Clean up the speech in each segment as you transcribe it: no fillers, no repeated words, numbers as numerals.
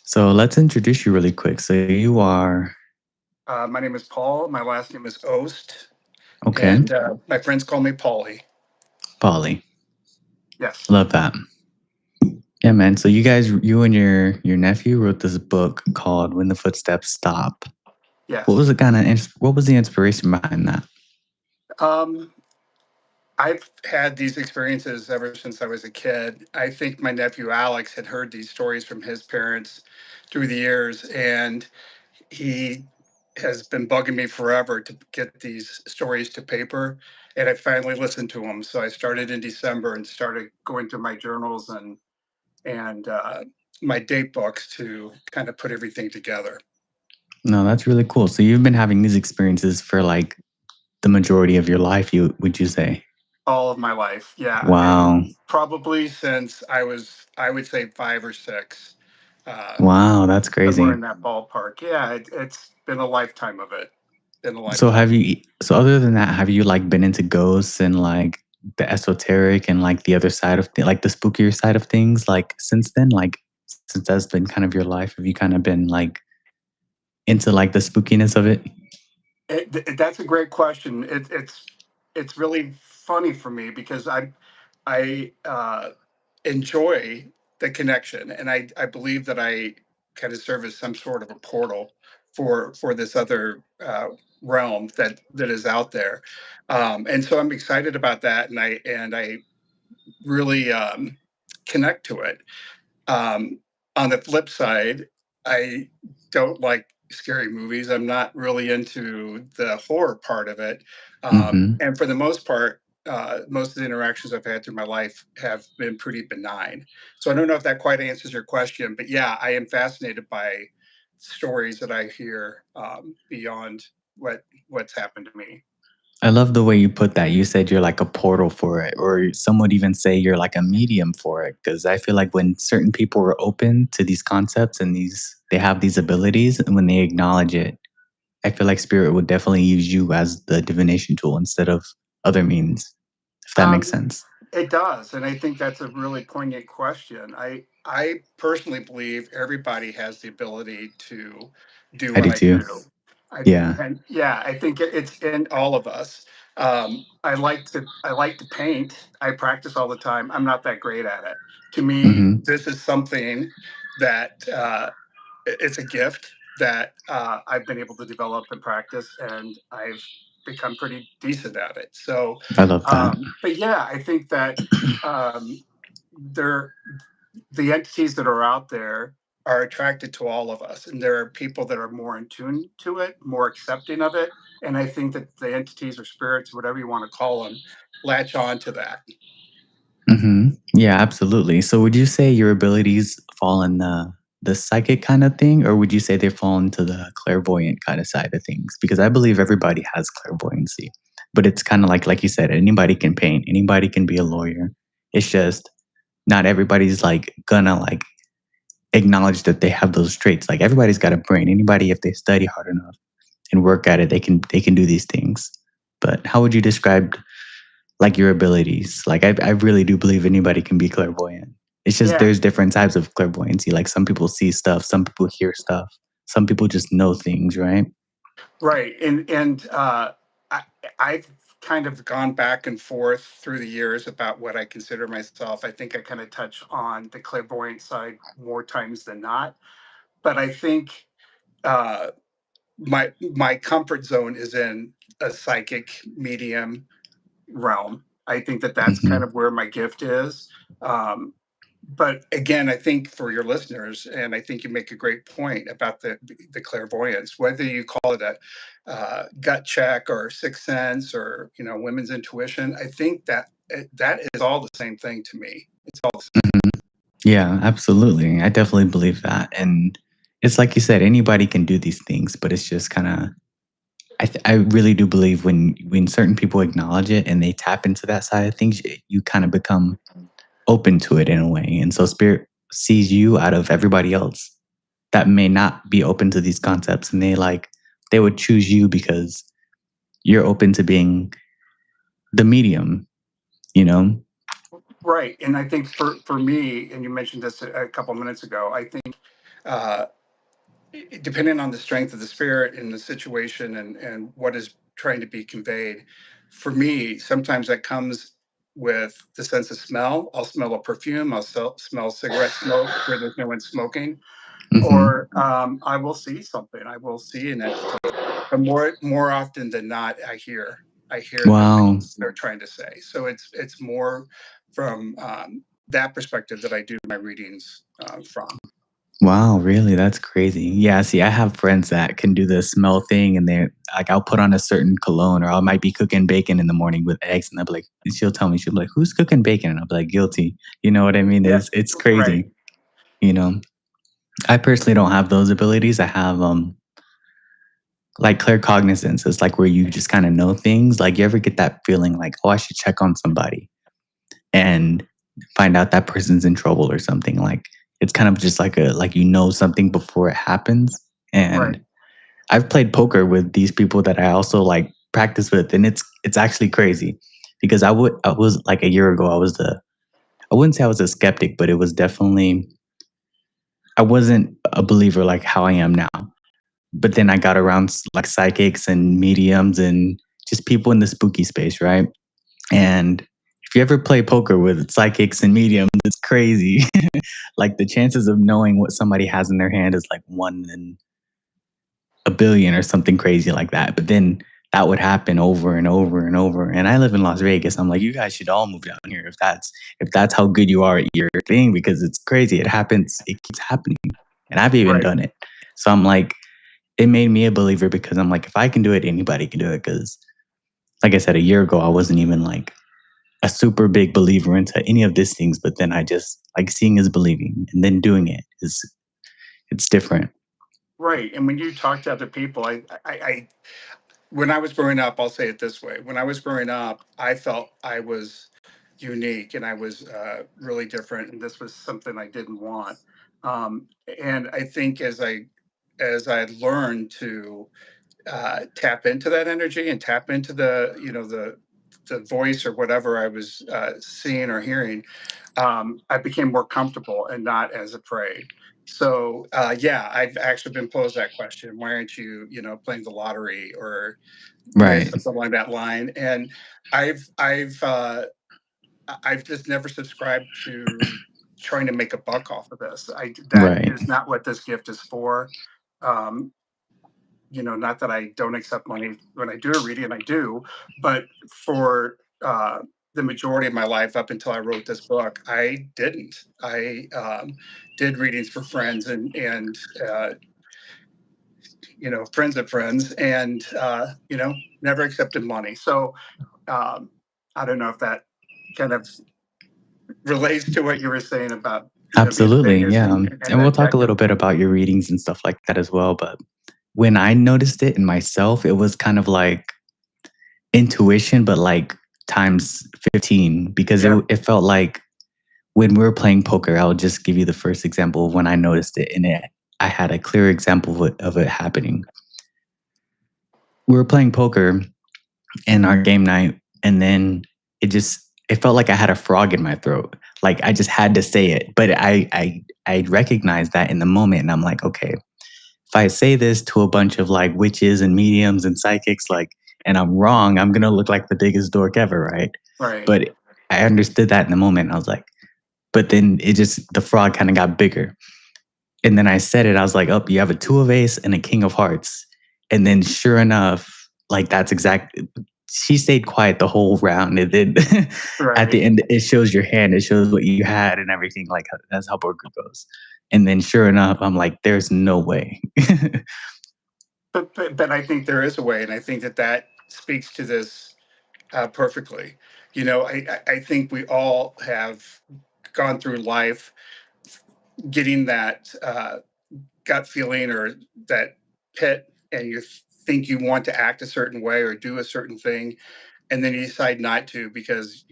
So let's introduce you really quick. So you are My name is Paul. My last name is Ost, okay, and my friends call me Pauly. Polly. Yes, Love that. Yeah, man. So you and your nephew wrote this book called "When the Footsteps Stop." What was yes. the what was the inspiration behind that? Um, I've had these experiences ever since I was a kid. I think my nephew Alex had heard these stories from his parents through the years, and he has been bugging me forever to get these stories to paper. And I finally listened to him. So I started in December and started going through my journals and my date books to kind of put everything together. No, that's really cool. So you've been having these experiences for like the majority of your life. You would you say? All of my life. Yeah. Wow, Probably since I would say 5 or 6. Uh, wow, that's Somewhere crazy. in that ballpark. Yeah. It's been a lifetime of it. Been a So lifetime. so other than that, have you like been into ghosts and like the esoteric and like the other side of like the spookier side of things? Like since then, like since that's been kind of your life, have you kind of been like into like the spookiness of it? That's a great question. It's really funny for me because I enjoy the connection, and I believe that I kind of serve as some sort of a portal for this other realm that is out there, and so I'm excited about that, and I really connect to it. Um, on the flip side, I don't like scary movies. I'm not really into the horror part of it. Hmm. And for the most part, most of the interactions I've had through my life have been pretty benign. So I don't know if that quite answers your question, but yeah, I am fascinated by stories that I hear beyond what's happened to me. I love the way you put that. You said you're like a portal for it, or some would even say you're like a medium for it. Because I feel like when certain people are open to these concepts and they have these abilities, and when they acknowledge it, I feel like spirit would definitely use you as the divination tool instead of other means, if that makes Um, sense. It does, and I think that's a really poignant question. I personally believe everybody has the ability to do I what do I too. do. Yeah. And yeah, I think it's in all of us. I like to paint. I practice all the time. I'm not that great at it. To me, Hmm. this is something that it's a gift that I've been able to develop and practice, and I've become pretty decent at it. So, I love that. but yeah, I think that um, there, the entities that are out there are attracted to all of us, and there are people that are more in tune to it, more accepting of it, and I think that the entities or spirits, whatever you want to call them, latch on to that. Yeah, absolutely. So would you say your abilities fall in the psychic kind of thing, or would you say they fall into the clairvoyant kind of side of things? Because I believe everybody has clairvoyancy, but it's kind of like you said, anybody can paint, anybody can be a lawyer. It's just not everybody's like gonna like acknowledge that they have those traits. Like everybody's got a brain. Anybody, if they study hard enough and work at it, they can do these things. But how would you describe like your abilities? Like I really do believe anybody can be clairvoyant. It's just Yeah, there's different types of clairvoyancy. Like some people see stuff, some people hear stuff, some people just know things, right? right. And I, I've kind of gone back and forth through the years about what I consider myself. I think I kind of touch on the clairvoyant side more times than not, but I think uh, my comfort zone is in a psychic medium realm. I think that that's kind Hmm. of where my gift is. Um, but again, I think for your listeners, and I think you make a great point about the clairvoyance, whether you call it a gut check or sixth sense or women's intuition. I think that that is all the same thing to me. It's all the same. Hmm. Yeah, absolutely. I definitely believe that. And it's like you said, anybody can do these things, but it's just kind of I really do believe when certain people acknowledge it and they tap into that side of things, you kind of become open to it in a way. And so spirit sees you out of everybody else that may not be open to these concepts, and they would choose you because you're open to being the medium, you know? Right, and I think for me, and you mentioned this a couple minutes ago. I think uh, depending on the strength of the spirit and the situation and what is trying to be conveyed. For me, sometimes that comes with the sense of smell. I'll smell a perfume. I'll smell cigarette smoke where there's no one smoking, Mhm. or I will see something. I will see an entity. But more often than not, I hear the Wow. things they're trying to say. So it's more from that perspective that I do my readings from. Wow, really? That's crazy. Yeah, see, I have friends that can do the smell thing and they're like, I'll put on a certain cologne or I might be cooking bacon in the morning with eggs and I'll be like, and she'll tell me, she'll be like, who's cooking bacon? And I'll be like, guilty. You know what I mean? Yeah, It's right, crazy. You know, I personally don't have those abilities. I have like claircognizance. It's like where you just kind of know things. Like you ever get that feeling like, oh, I should check on somebody and find out that person's in trouble or something. Like it's kind of just like a like you know something before it happens. right, And I've played poker with these people that I also like practice with, and it's actually crazy because I was like a year ago I wouldn't say I was a skeptic, but it was definitely I wasn't a believer like how I am now. But then I got around like psychics and mediums and just people in the spooky space, right? And if you ever play poker with psychics and mediums, it's crazy. Like the chances of knowing what somebody has in their hand is like one in a billion or something crazy like that. But then that would happen over and over and over. And I live in Las Vegas. I'm like, you guys should all move down here if that's how good you are at your thing because it's crazy. It happens. It keeps happening. And I've even right, done it. So I'm like, it made me a believer because I'm like, if I can do it, anybody can do it. Because like I said, a year ago, I wasn't even like a super big believer into any of these things. But then I just like seeing is believing, and then doing it is it's different. right. And when you talk to other people, I when I was growing up, I'll say it this way: when I was growing up, I felt I was unique and I was really different, and this was something I didn't want. Um, and I think as I learned to tap into that energy and tap into the voice or whatever I was seeing or hearing, I became more comfortable and not as afraid. So yeah, I've actually been posed that question: why aren't you, playing the lottery or Right. something along that line? And I've I've just never subscribed to trying to make a buck off of this. That Right. is not what this gift is for. Um, not that I don't accept money when I do a reading, and I do, but for the majority of my life up until I wrote this book, I didn't. I did readings for friends and friends of friends, and never accepted money. So um, I don't know if that kind of relates to what you were saying about being in Absolutely. Vegas Yeah. and And we'll that talk a kind of little bit about your readings and stuff like that as well. But when I noticed it in myself, it was kind of like intuition, but like times 15 because yeah, it felt like when we were playing poker, I'll just give you the first example of when I noticed it. And I had a clear example of it happening. We were playing poker in our game night, and then it felt like I had a frog in my throat. Like I just had to say it. But I recognized that in the moment and I'm like, okay, if I say this to a bunch of like witches and mediums and psychics, like, and I'm wrong, I'm gonna look like the biggest dork ever, right? right, But I understood that in the moment. I was like, but then the frog kind of got bigger. And then I said it, I was like, oh, you have a two of ace and a king of hearts. And then sure enough, like that's exact. She stayed quiet the whole round. And then at right. the end, it shows your hand, it shows what you had and everything. Like that's how poker goes. And then sure enough, I'm like, there's no way. But I think there is a way, and I think that that speaks to this perfectly. I think we all have gone through life getting that gut feeling or that pit, and you think you want to act a certain way or do a certain thing, and then you decide not to because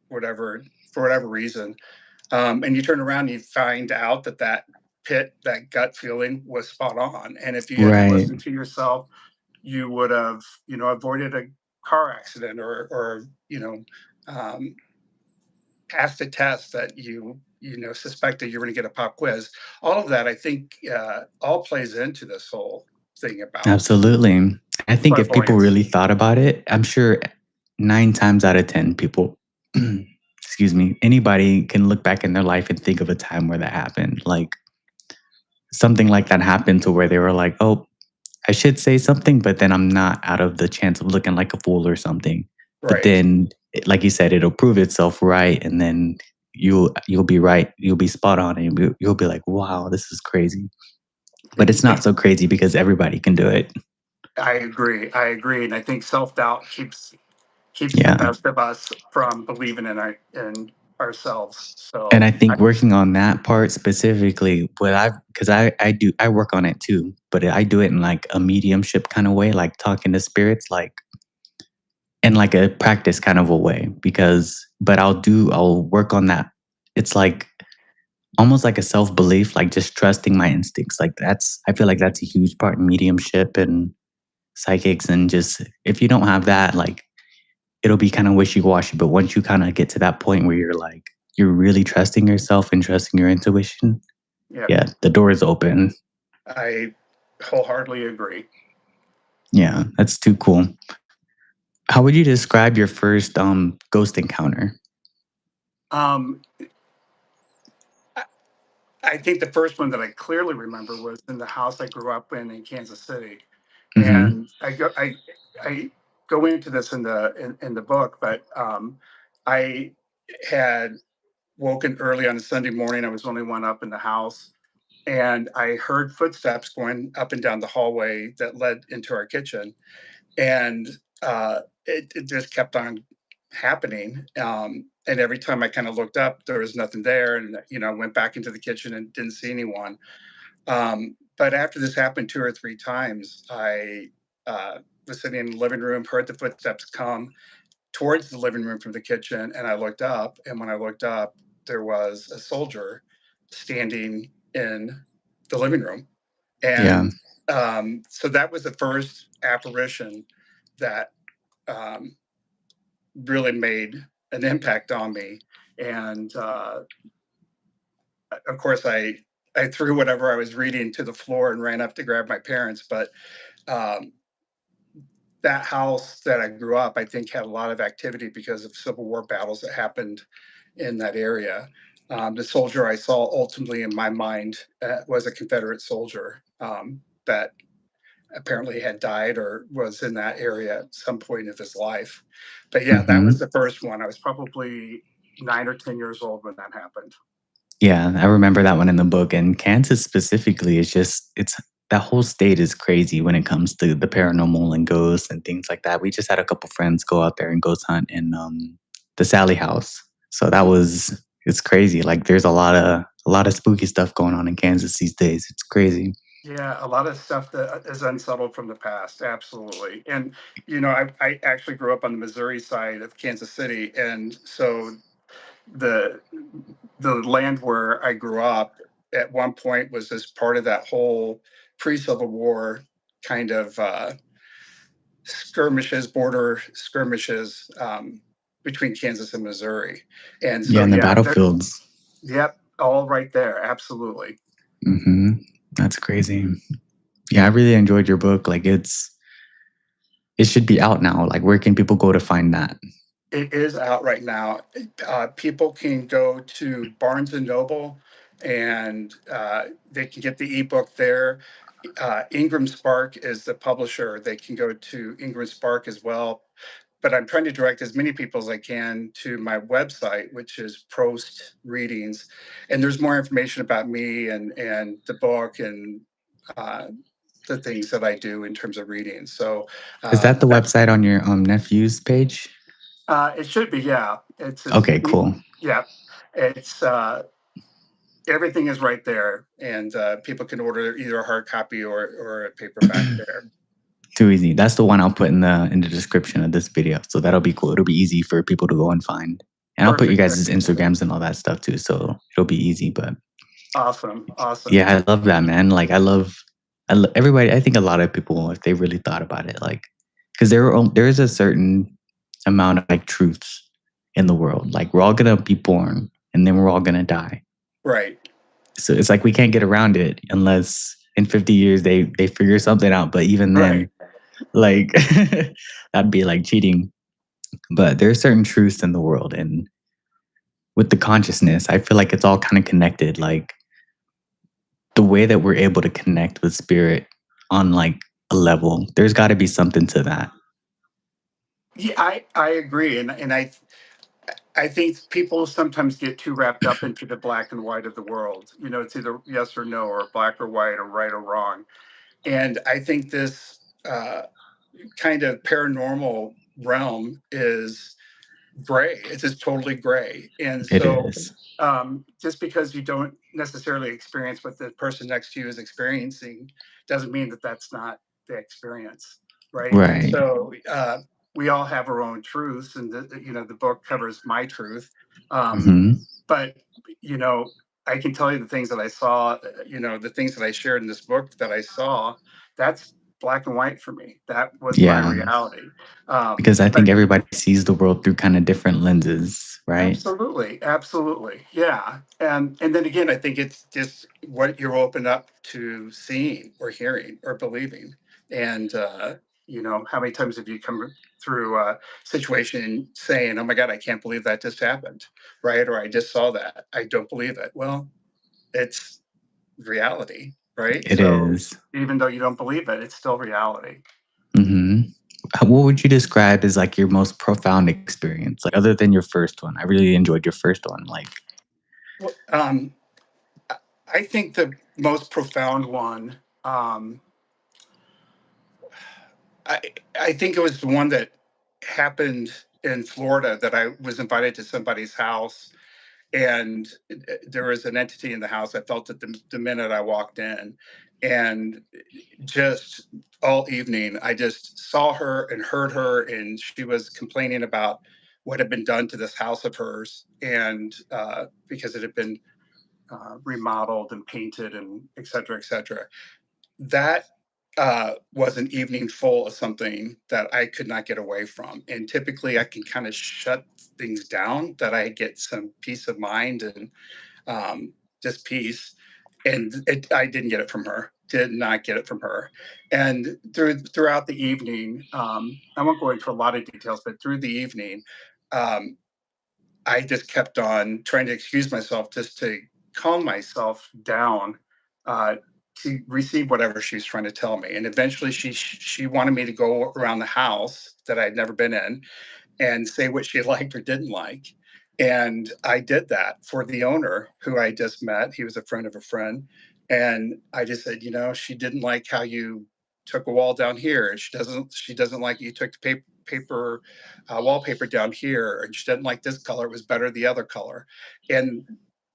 whatever for whatever reason, and you turn around and you find out that that gut feeling was spot on, and if you had Right. listened to yourself, you would have avoided a car accident or um, passed a test that you suspected you're going to get a pop quiz. All of that, I think, all plays into this whole thing about Absolutely. I think if people clairvoyance. really thought about it, I'm sure 9 times out of 10 people excuse me, anybody can look back in their life and think of a time where that happened. Like something like that happened to where they were like, "Oh, I should say something, but then I'm not out of the chance of looking like a fool or something." But Right. then, like you said, it'll prove itself right, and then you'll be right. You'll be spot on, and you'll be like, "Wow, this is crazy." But it's not so crazy because everybody can do it. I agree. I agree, and I think self doubt keeps the Yeah. best of us from believing in ourselves. And I So think working on that part specifically, what I've because I work on it too, but I do it in like a mediumship kind of way, like talking to spirits, like in like a practice kind of a way. Because, but I'll work on that. It's like almost like a self belief, like just trusting my instincts. Like I feel like that's a huge part in mediumship and psychics. And just if you don't have that, like it'll be kind of wishy washy. But once you kind of get to that point where you're really trusting yourself and trusting your intuition, yeah, yeah, the door is open. I wholeheartedly agree. Yeah, that's too cool. How would you describe your first ghost encounter? Um, I, I think the first one that I clearly remember was in the house I grew up in Kansas City, Mhm. and I go into this in the book, but I had woken early on a Sunday morning. I was the only one up in the house, and I heard footsteps going up and down the hallway that led into our kitchen, and it just kept on happening. And every time I kind of looked up, there was nothing there, and went back into the kitchen and didn't see anyone. But after this happened 2 or 3 times, I was sitting in the living room, heard the footsteps come towards the living room from the kitchen, and I looked up. And when I looked up, there was a soldier standing in the living room. Yeah. And so that was the first apparition that um, really made an impact on me. And of course, I threw whatever I was reading to the floor and ran up to grab my parents. But um, that house that I grew up, I think, had a lot of activity because of Civil War battles that happened in that area. The soldier I saw ultimately in my mind was a Confederate soldier that apparently had died or was in that area at some point of his life. But yeah, that was Mhm. the first one. I was probably 9 or 10 years old when that happened. Yeah, I remember that one in the book, and Kansas specifically is just it's that whole state is crazy when it comes to the paranormal and ghosts and things like that. We just had a couple friends go out there and ghost hunt in, the Sally House. So that was it's crazy, like, there's a lot of spooky stuff going on in Kansas these days, it's crazy. Yeah, a lot of stuff that is unsettled from the past, absolutely. And I actually grew up on the Missouri side of Kansas City, and so the the land where I grew up at one point was as part of that whole pre-Civil War kind of skirmishes, border skirmishes between Kansas and Missouri. And Yeah, so, in the yeah, battlefields. yep, all right there, absolutely. Mhm. That's crazy. Yeah, I really enjoyed your book, like, it should be out now, like, where can people go to find that? It is out right now. People can go to Barnes and Noble, and they can get the ebook there. Ingram Spark is the publisher. They can go to Ingram Spark as well. But I'm trying to direct as many people as I can to my website, which is Prost Readings, and there's more information about me and the book and uh, the things that I do in terms of reading. So Is that the that's website on your, nephew's page? it should be, yeah. Okay, cool. Yeah. It's everything is right there, and people can order either a hard copy or a paperback there. Too easy. That's the one I'll put in the description of this video, so that'll be cool. It'll be easy for people to go and find. And I'll put you Perfect. I guys' appreciate it. Instagrams and all that stuff too, so it'll be easy, but Awesome. Awesome. yeah, I love that, man. Like, everybody. I think a lot of people, if they really thought about it, like, because there is a certain amount of like truths in the world. Like, we're all gonna be born, and then we're all gonna die. Right. So it's like we can't get around it unless in 50 years they figure something out. But even Right. then, like that'd be like cheating. But there are certain truths in the world, and with the consciousness, I feel like it's all kind of connected. Like the way that we're able to connect with spirit on like a level, there's got to be something to that. Yeah, I agree, and I think people sometimes get too wrapped up into the black and white of the world. You know, it's either yes or no, or black or white, or right or wrong. And I think this kind of paranormal realm is gray. It's just totally gray. And It so, is. just because you don't necessarily experience what the person next to you is experiencing doesn't mean that that's not the experience, right? And Right. so, we all have our own truths, and the book covers my truth. Um, Hmm. but you know, I can tell you the things that I saw. The things that I shared in this book that I saw. That's black and white for me. That was my Yeah. reality. Because I think But everybody sees the world through kind of different lenses, right? absolutely, absolutely. Yeah. And then again, I think it's just what you're open up to seeing or hearing or believing. And how many times have you come through a situation saying, "Oh my God, I can't believe that just happened," right? Or I just saw that. I don't believe it. Well, it's reality, right? It So is. even though you don't believe it, it's still reality. Hmm. What would you describe as like your most profound experience, like other than your first one? I really enjoyed your first one. Like, Well, I I think the most profound one. I I think it was the one that happened in Florida, that I was invited to somebody's house, and there was an entity in the house. I felt it the minute I walked in, and just all evening I just saw her and heard her, and she was complaining about what had been done to this house of hers, and because it had been remodeled and painted and et cetera, et cetera. That was an evening full of something that I could not get away from. And typically, I can kind of shut things down, that I get some peace of mind and just peace. And I didn't get it from her. Did not get it from her. And throughout the evening, I won't go into a lot of details, but through the evening, um, I just kept on trying to excuse myself just to calm myself down, uh, to receive whatever she's trying to tell me. And eventually, she wanted me to go around the house that I'd never been in and say what she liked or didn't like. And I did that for the owner who I just met. He was a friend of a friend. And I just said, she didn't like how you took a wall down here. She doesn't like you took the paper wallpaper down here. And she doesn't like this color. It was better the other color. And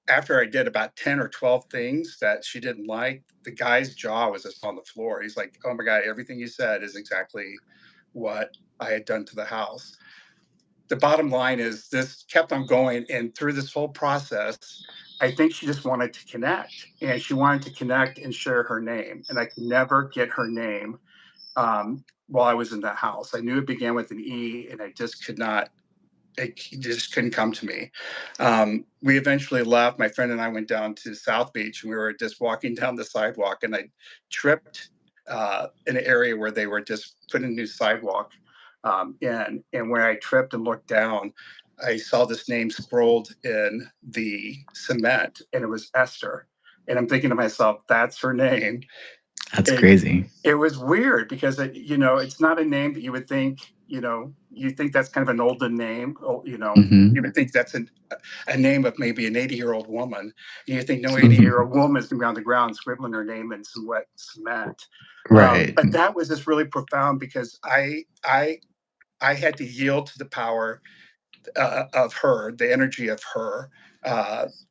after I did about 10 or 12 things that she didn't like, the guy's jaw was just on the floor. He's like, "Oh my God, everything you said is exactly what I had done to the house." The bottom line is this kept on going, and through this whole process, I think she just wanted to connect, and she wanted to connect and share her name, and I could never get her name, while I was in that house. I knew it began with an E, and I just could not. It just couldn't come to me. We eventually left. My friend and I went down to South Beach, and we were just walking down the sidewalk, and I tripped in an area where they were just putting a new sidewalk in. And when I tripped and looked down, I saw this name scrolled in the cement, and it was Esther. And I'm thinking to myself, that's her name. that's it crazy. it was weird because it's not a name that you would think. You think that's kind of an olden name. You Hmm. would think that's a name of maybe an 80-year-old woman. And you think no 80-year-old woman is going to be on the ground scribbling her name in some wet cement. Right. But that was just really profound because I had to yield to the power of her, the energy of her,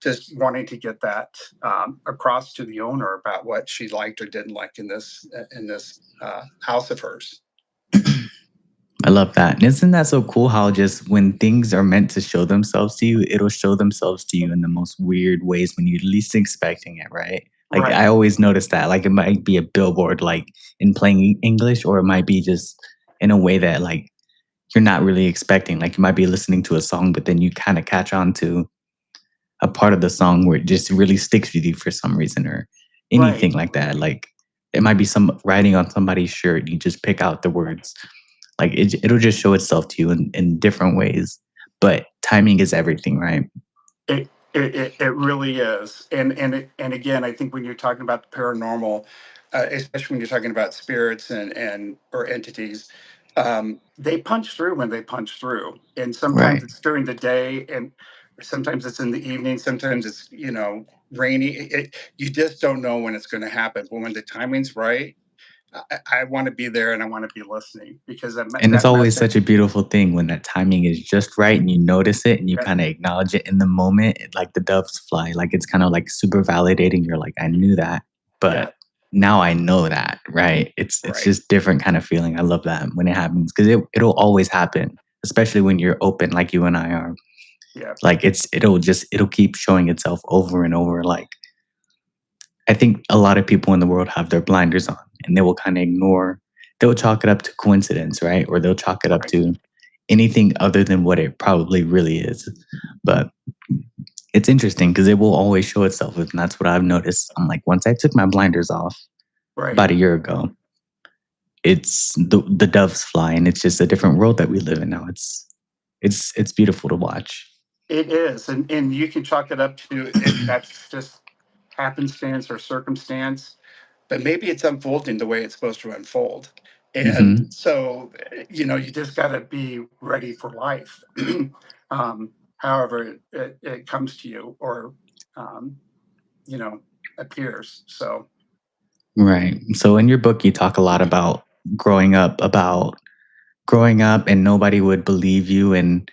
just wanting to get that across to the owner about what she liked or didn't like in this house of hers. I love that. And isn't that so cool how just when things are meant to show themselves to you, it'll show themselves to you in the most weird ways when you're least expecting it, right? Like I Right. always notice that. Like it might be a billboard like in plain English, or it might be just in a way that like you're not really expecting. Like you might be listening to a song, but then you kind of catch on to a part of the song where it just really sticks with you for some reason or anything Right. like that. Like it might be some writing on somebody's shirt. You just pick out the words. Like it'll just show itself to you in different ways. But timing is everything, right? It really is, and again, I think when you're talking about the paranormal, especially when you're talking about spirits and or entities, they punch through when they punch through, and sometimes Right. it's during the day, and sometimes it's in the evening, sometimes it's rainy. You just don't know when it's going to happen, but when the timing's right, I want to be there and I want to be listening because And it's that always such message, a beautiful thing when that timing is just right and you notice it and you yeah, kind of acknowledge it in the moment, like the doves fly. Like it's kind of like super validating. You're like, I knew that, yeah, but now I know that, right? It's right, just different kind of feeling. I love that when it happens because it'll always happen, especially when you're open like you and I are. yeah, Like it'll keep showing itself over and over. Like I think a lot of people in the world have their blinders on and they will kind of ignore, they'll chalk it up to coincidence, right? Or they'll chalk it up right. to anything other than what it probably really is. But it's interesting because it will always show itself. And that's what I've noticed. I'm like, once I took my blinders off Right. about a year ago, it's the doves fly and it's just a different world that we live in now. It's beautiful to watch. It is, and you can chalk it up to it. That's just happenstance or circumstance, but maybe it's unfolding the way it's supposed to unfold. And Hmm. so, you just got to be ready for life, however it comes to you or, um, you know, appears. So, Right. So in your book, you talk a lot about growing up and nobody would believe you and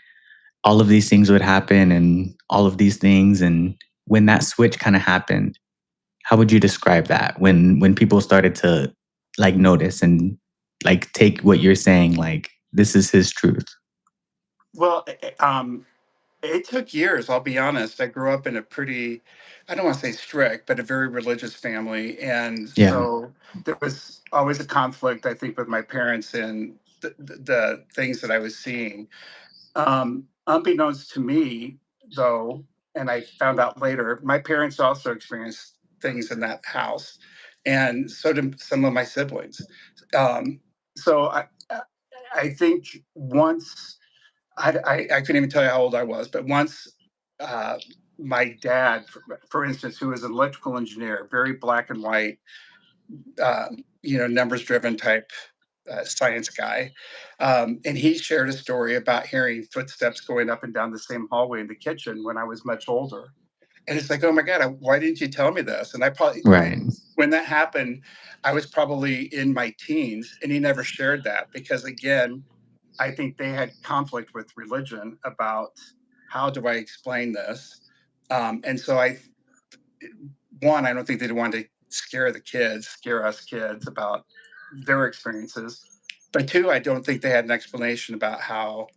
all of these things would happen and all of these things and when that switch kind of happened, how would you describe that when people started to like notice and like take what you're saying like this is his truth? well, it took years, I'll be honest. I grew up in a pretty, I don't want to say strict, but a very religious family. And Yeah. so there was always a conflict, I think, with my parents and the things that I was seeing. Unbeknownst to me, though, and I found out later, my parents also experienced things in that house. And so did some of my siblings. Um, so I think once I couldn't even tell you how old I was, but once uh, my dad, for instance, who was an electrical engineer, very black and white, numbers driven type science guy, and he shared a story about hearing footsteps going up and down the same hallway in the kitchen when I was much older. And it's like, oh my God, why didn't you tell me this? And I probably, Right. when that happened, I was probably in my teens, and he never shared that because, again, I think they had conflict with religion about how do I explain this. And so I don't think they wanted to scare us kids about their experiences. But two, I don't think they had an explanation about how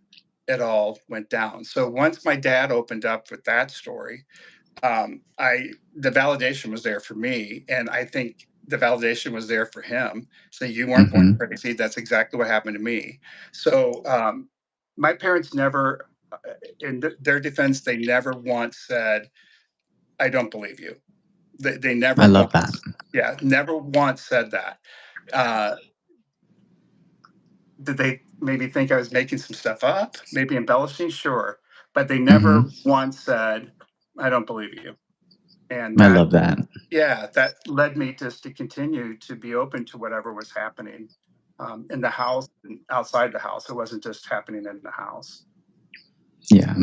it all went down. So once my dad opened up with that story, I the validation was there for me, and I think the validation was there for him. So you weren't going Hmm. crazy. That's exactly what happened to me. So my parents never, in their defense, they never once said, "I don't believe you." They I never love that. once, yeah, never once said that. Uh, did they maybe think I was making some stuff up, maybe embellishing? Sure, but they Hmm. never once said, "I don't believe you," and I that love that. yeah, that led me just to continue to be open to whatever was happening in the house and outside the house. It wasn't just happening in the house. Yeah,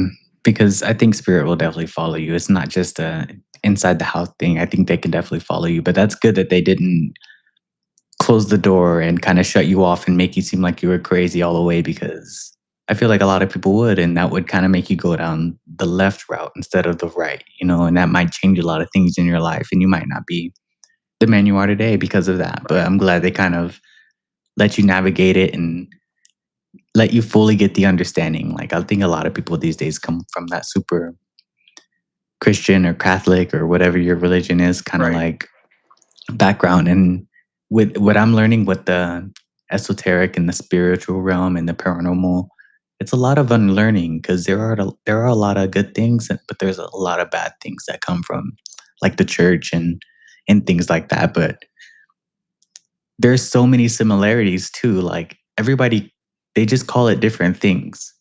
because I think spirit will definitely follow you. It's not just a inside the house thing. I think they can definitely follow you, but that's good that they didn't close the door and kind of shut you off and make you seem like you were crazy all the way because I feel like a lot of people would, and that would kind of make you go down the left route instead of the right, and that might change a lot of things in your life, and you might not be the man you are today because of that. But Right, I'm glad they kind of let you navigate it and let you fully get the understanding. Like, I think a lot of people these days come from that super Christian or Catholic or whatever your religion is kind of right, like background. And with what I'm learning with the esoteric and the spiritual realm and the paranormal, it's a lot of unlearning because there are a lot of good things, but there's a lot of bad things that come from like the church and things like that. But there's so many similarities too. Like everybody, they just call it different things.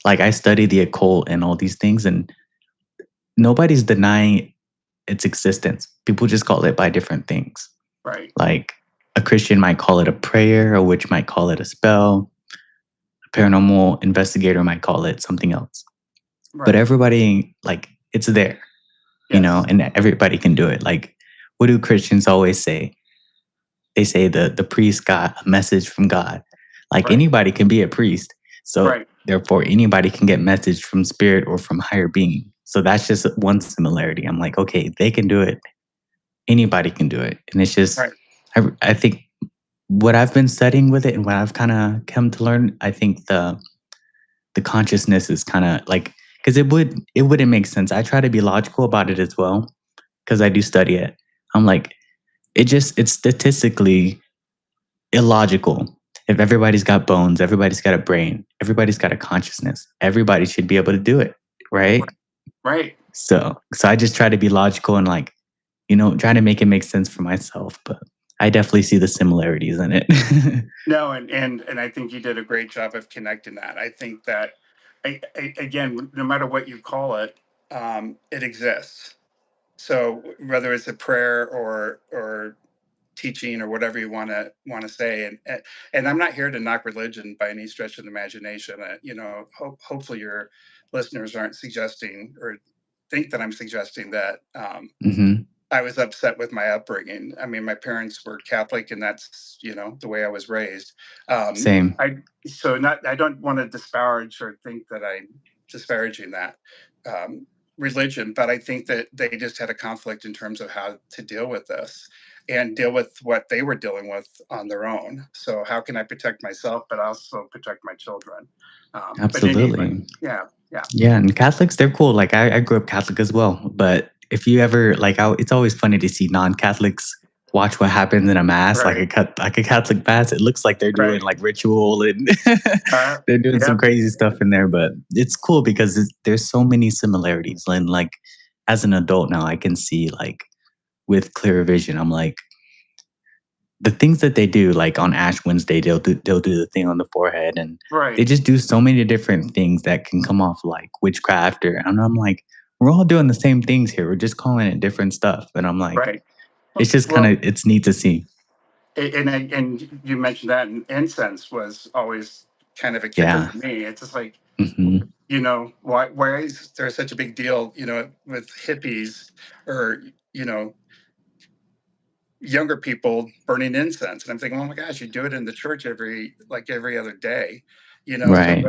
Like I study the occult and all these things, and nobody's denying its existence. People just call it by different things. Right. Like a Christian might call it a prayer, a witch might call it a spell, a paranormal investigator might call it something else. But Right. everybody, like, it's there, Yes. and everybody can do it. Like, what do Christians always say? They say the priest got a message from God. Like Right. anybody can be a priest. So Right. therefore anybody can get message from spirit or from higher being. So that's just one similarity. I'm like, okay, they can do it. Anybody can do it. And it's just Right. I think what I've been studying with it and what I've kind of come to learn, I think the consciousness is kind of like because it wouldn't make sense. I try to be logical about it as well because I do study it. I'm like, it's statistically illogical. If everybody's got bones, everybody's got a brain, everybody's got a consciousness, everybody should be able to do it, right? Right. So I just try to be logical and like, try to make it make sense for myself, but I definitely see the similarities in it. No, and I think you did a great job of connecting that. I think that again, no matter what you call it, it exists. So whether it's a prayer or teaching or whatever you want to say, and I'm not here to knock religion by any stretch of the imagination. Hopefully your listeners aren't suggesting or think that I'm suggesting that Hmm. I was upset with my upbringing. I mean, my parents were Catholic, and that's the way I was raised. Same. I so not I don't want to disparage or think that I'm disparaging that um, religion, but I think that they just had a conflict in terms of how to deal with this and deal with what they were dealing with on their own. So how can I protect myself, but also protect my children? But anyway, Absolutely. yeah, yeah, Yeah, and Catholics, they're cool. Like I grew up Catholic as well, but if you ever like, it's always funny to see non-Catholics watch what happens in a mass, like right, like a Catholic mass. It looks like they're doing right, like ritual and they're doing some yep, crazy stuff in there. But it's cool because there's so many similarities. And like as an adult now, I can see like with clear vision. I'm like the things that they do, like on Ash Wednesday, they'll do the thing on the forehead, and they right. just do so many different things that can come off like witchcraft. And I'm like, we're all doing the same things here. We're just calling it different stuff. And I'm like, Right. it's just kind Well, of it's neat to see. and you mentioned that, and incense was always kind of a kicker Yeah. for me. It's just like, Hmm. why is there such a big deal, with hippies or you know younger people burning incense? And I'm thinking, oh my gosh, you do it in the church every other day. So Right.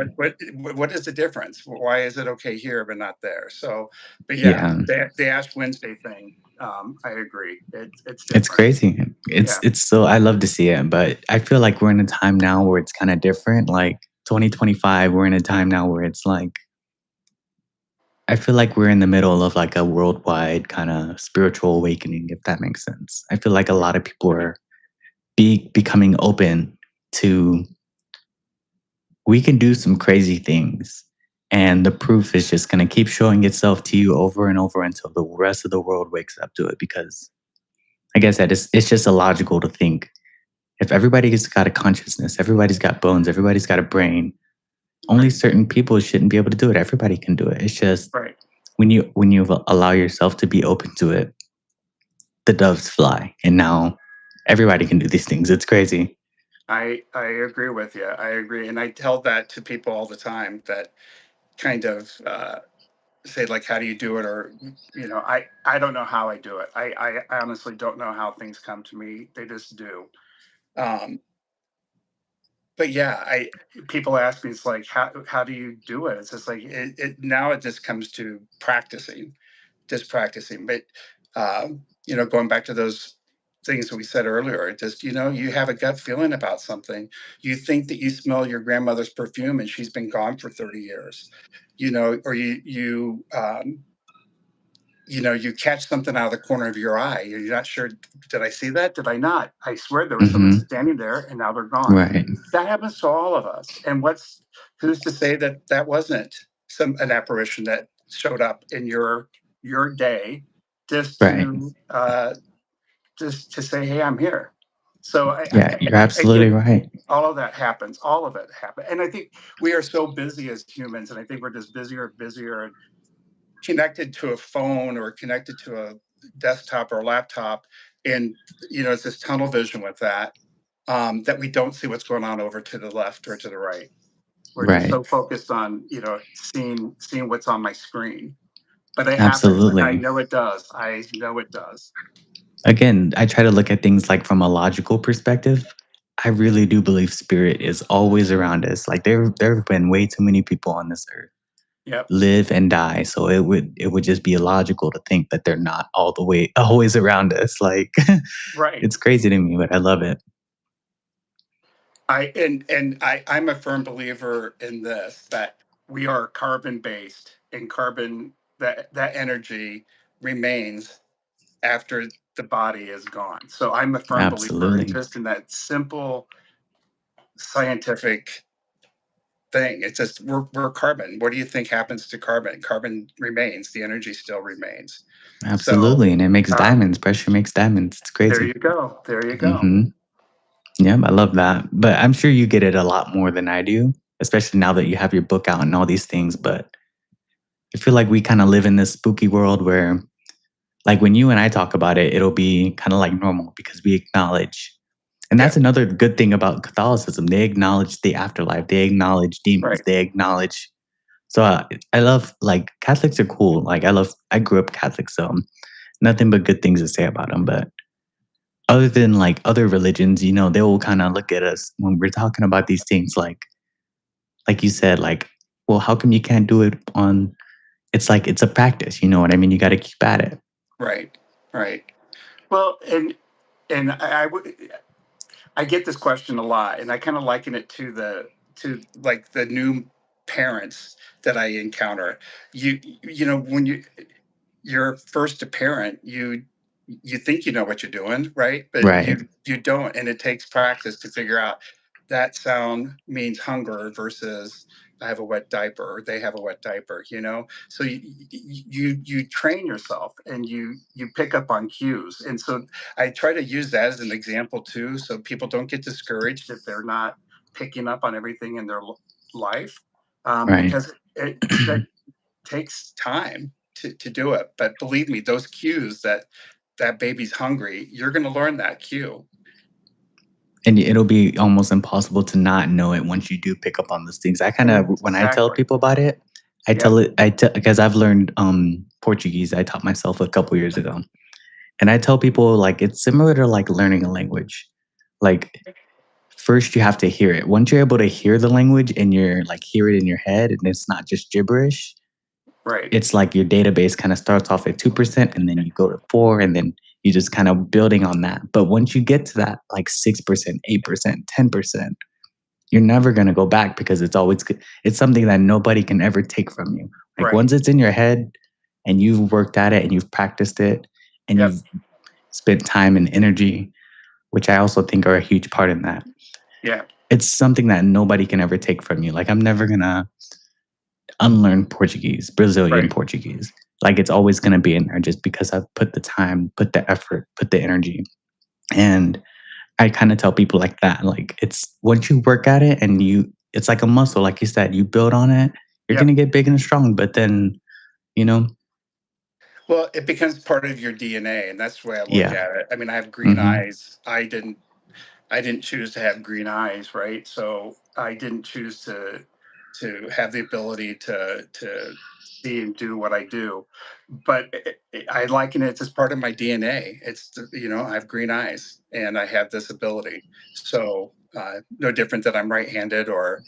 what is the difference? Why is it okay here but not there? So, but yeah, Yeah. the Ash Wednesday thing, I agree. It's It's different. crazy. Yeah. It's so I love to see it, but I feel like we're in a time now where it's kind of different. Like 2025, we're in a time now where it's like I feel like we're in the middle of like a worldwide kind of spiritual awakening, if that makes sense. I feel like a lot of people are becoming open to we can do some crazy things. And the proof is just going to keep showing itself to you over and over until the rest of the world wakes up to it. Because, like I said, it's just illogical to think if everybody's got a consciousness, everybody's got bones, everybody's got a brain, only Right. certain people shouldn't be able to do it. Everybody can do it. It's just Right. when you allow yourself to be open to it, the doves fly, and now everybody can do these things. It's crazy. I agree with you. I agree, and I tell that to people all the time that kind of say like, "How do you do it?" Or I don't know how I do it. I honestly don't know how things come to me. They just do. Um, but yeah, I people ask me, it's like, how do you do it? It's just like now it just comes to practicing, just practicing. But going back to those things that we said earlier, it just you have a gut feeling about something. You think that you smell your grandmother's perfume, and she's been gone for 30 years. Or you you catch something out of the corner of your eye. You're not sure, did I see that? Did I not? I swear there was someone Mhm. standing there and now they're gone. Right. That happens to all of us. And who's to say that that wasn't an apparition that showed up in your day just Right. to say, hey, I'm here. So Yeah, you're I absolutely get right. all of that happens. All of it happens. And I think we are so busy as humans, and I think we're just busier and busier and connected to a phone or connected to a desktop or laptop. And, it's this tunnel vision with that, that we don't see what's going on over to the left or to the right. We're just Right. so focused on, seeing what's on my screen. But it happens. I Absolutely. know it does. I know it does. Again, I try to look at things like from a logical perspective. I really do believe spirit is always around us. Like there have been way too many people on this earth Yep. live and die, so it would just be illogical to think that they're not all the way always around us. Like Right. it's crazy to me, but I love it. I'm a firm believer in this, that we are carbon based, and carbon, that energy remains after the body is gone. So I'm a firm believer in Absolutely. just in that simple scientific thing. It's just we're carbon. What do you think happens to carbon? Carbon remains. The energy still remains. So Absolutely. And it makes um, diamonds. Pressure makes diamonds. It's there crazy. you go. There you go. Mhm. Yeah, I love that. But I'm sure you get it a lot more than I do, especially now that you have your book out and all these things. But I feel like we kind of live in this spooky world where, like, when you and I talk about it, it'll be kind of like normal because we acknowledge. And Yeah. that's another good thing about Catholicism. They acknowledge the afterlife, they acknowledge demons, Right. they acknowledge. So I love, like, Catholics are cool. Like, I grew up Catholic, so nothing but good things to say about them. But other than like other religions, they will kind of look at us when we're talking about these things like you said, like, well, how come you can't do it on it's like it's a practice, you know what I mean? You got to keep at it. Right. Right. Well, and I get this question a lot, and I kind of liken it to like the new parents that I encounter. When you're first a parent, you think you know what you're doing, right? But Right. you don't, and it takes practice to figure out that sound means hunger versus I have a wet diaper or they have a wet diaper. So you train yourself and you pick up on cues, and so I try to use that as an example too, so people don't get discouraged if they're not picking up on everything in their life, Right. because that takes time to do it. But believe me, those cues that baby's hungry, you're going to learn that cue. And it'll be almost impossible to not know it once you do pick up on those things. I kind of when I tell Exactly. people about it, I tell Yep. it I tell because I've learned Portuguese. I taught myself a couple years ago. And I tell people like it's similar to like learning a language. Like first you have to hear it. Once you're able to hear the language and you're like hear it in your head and it's not just gibberish, Right. it's like your database kind of starts off at 2% and then you go to 4 and then you just kind of building on that. But once you get to that like 6%, 8%, 10%, you're never going to go back because it's something that nobody can ever take from you. Like Right. once it's in your head and you've worked at it and you've practiced it and Yep. you've spent time and energy, which I also think are a huge part in that. Yeah. It's something that nobody can ever take from you. Like I'm never going to unlearn Portuguese, Brazilian Right. Portuguese. Like it's always going to be in there just because I've put the time, put the effort, put the energy. And I kind of tell people like that. Like it's once you work at it and it's like a muscle, like you said, you build on it, you're going Yep. to get big and strong. But then, you know, Well, it becomes part of your DNA, and that's the way I look yeah. at it. I mean, I have green Hmm. eyes. I didn't choose to have green eyes, right? So I didn't choose to have the ability to see and do what I do. But I liken it as part of my DNA. I have green eyes and I have this ability. So no different that I'm right-handed or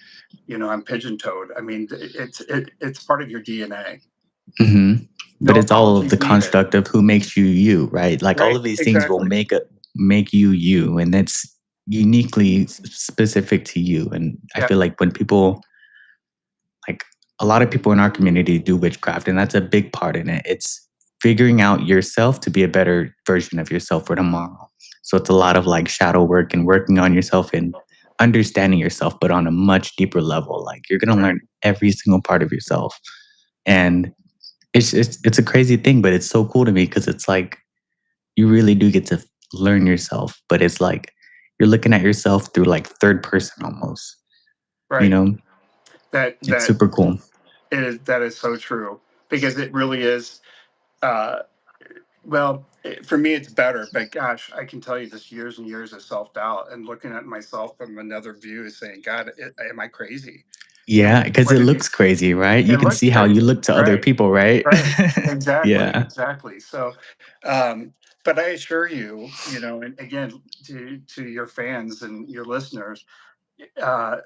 I'm pigeon-toed. I mean, it's part of your DNA. Hmm. But No it's all of the apologies needed. construct of who makes you you, right? Like all Right? of these things will Exactly. make you you, and that's uniquely specific to you. And I Yep. feel like when people like a lot of people in our community do witchcraft, and that's a big part in it. figuring out yourself to be a better version of yourself for tomorrow. So it's a lot of like shadow work and working on yourself and understanding yourself, but on a much deeper level. Like you're gonna Right. learn every single part of yourself. And it's a crazy thing, but it's so cool to me because it's like you really do get to learn yourself, but it's like you're looking at yourself through like third person almost. You Right. know, That it's that super cool. that is so true because it really is. Uh, well, for me, it's better. But gosh, I can tell you, this years and years of self doubt and looking at myself from another view, is saying, "God, am I crazy? You know, Yeah, because it what is looks it? crazy, right? You It can looks see how you crazy, look to other right? people, right? Right. Exactly. Yeah. Exactly. So, um, but I assure you, and again, to your fans and your listeners, uh,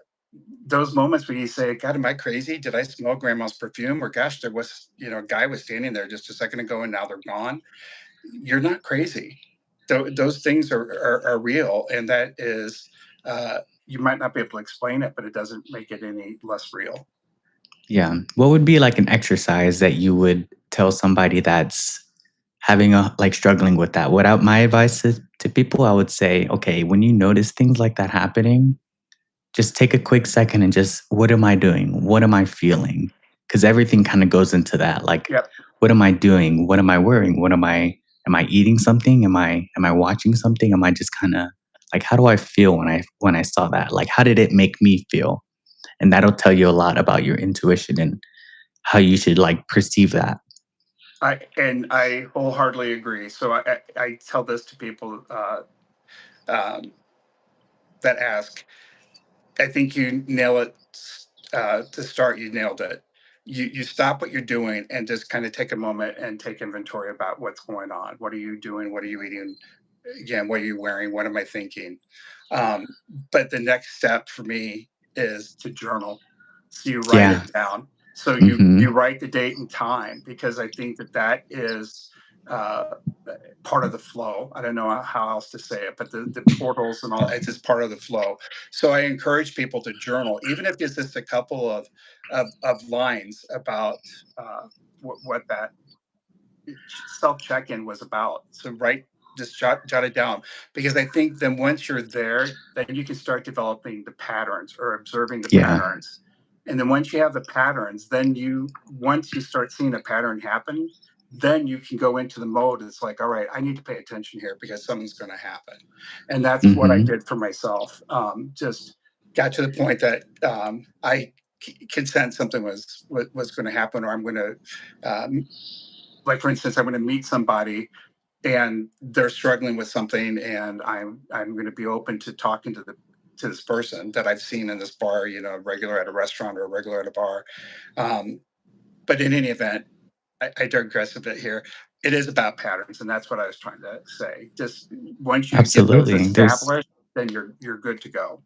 those moments where you say, "God, am I crazy? Did I smell grandma's perfume?" Or, "Gosh, there was, a guy was standing there just a second ago and now they're gone." You're not crazy. Those things are real, and that is, uh, you might not be able to explain it, but it doesn't make it any less real. Yeah. What would be like an exercise that you would tell somebody that's having a like struggling with that? What my advice to people, I would say, okay, when you notice things like that happening, just take a quick second and just, what am I doing? What am I feeling? Because everything kind of goes into that. Like, Yep. what am I doing? What am I wearing? Am I eating something? Am I watching something? Am I just kind of like, how do I feel when I saw that? Like, how did it make me feel? And that'll tell you a lot about your intuition and how you should like perceive that. I wholeheartedly agree. So I tell this to people, um, that ask. I think you nail it. To start, you nailed it. You stop what you're doing and just kind of take a moment and take inventory about what's going on. What are you doing? What are you eating? Again, what are you wearing? What am I thinking? Um, but the next step for me is to journal. So you write Yeah. it down. So you Hmm. write the date and time, because I think that is, uh, part of the flow. I don't know how else to say it, but the portals and all, it's just part of the flow. So I encourage people to journal, even if it's just a couple of lines about, what that self check in was about. So write, just jot it down, because I think then once you're there, then you can start developing the patterns or observing the Yeah. patterns. And then once you have the patterns, then once you start seeing a pattern happen, then you can go into the mode. It's like, all right, I need to pay attention here because something's going to happen. And that's what I Hmm. did for myself. Just got to the point that, I could sense something was going to happen, or I'm going to, um, like, for instance, I'm going to meet somebody and they're struggling with something, and I'm going to be open to talking to this person that I've seen in this bar, regular at a restaurant or a regular at a bar. Um, but in any event, I digress a bit here. It is about patterns, and that's what I was trying to say. Just once you get those Absolutely. established, then you're good to go.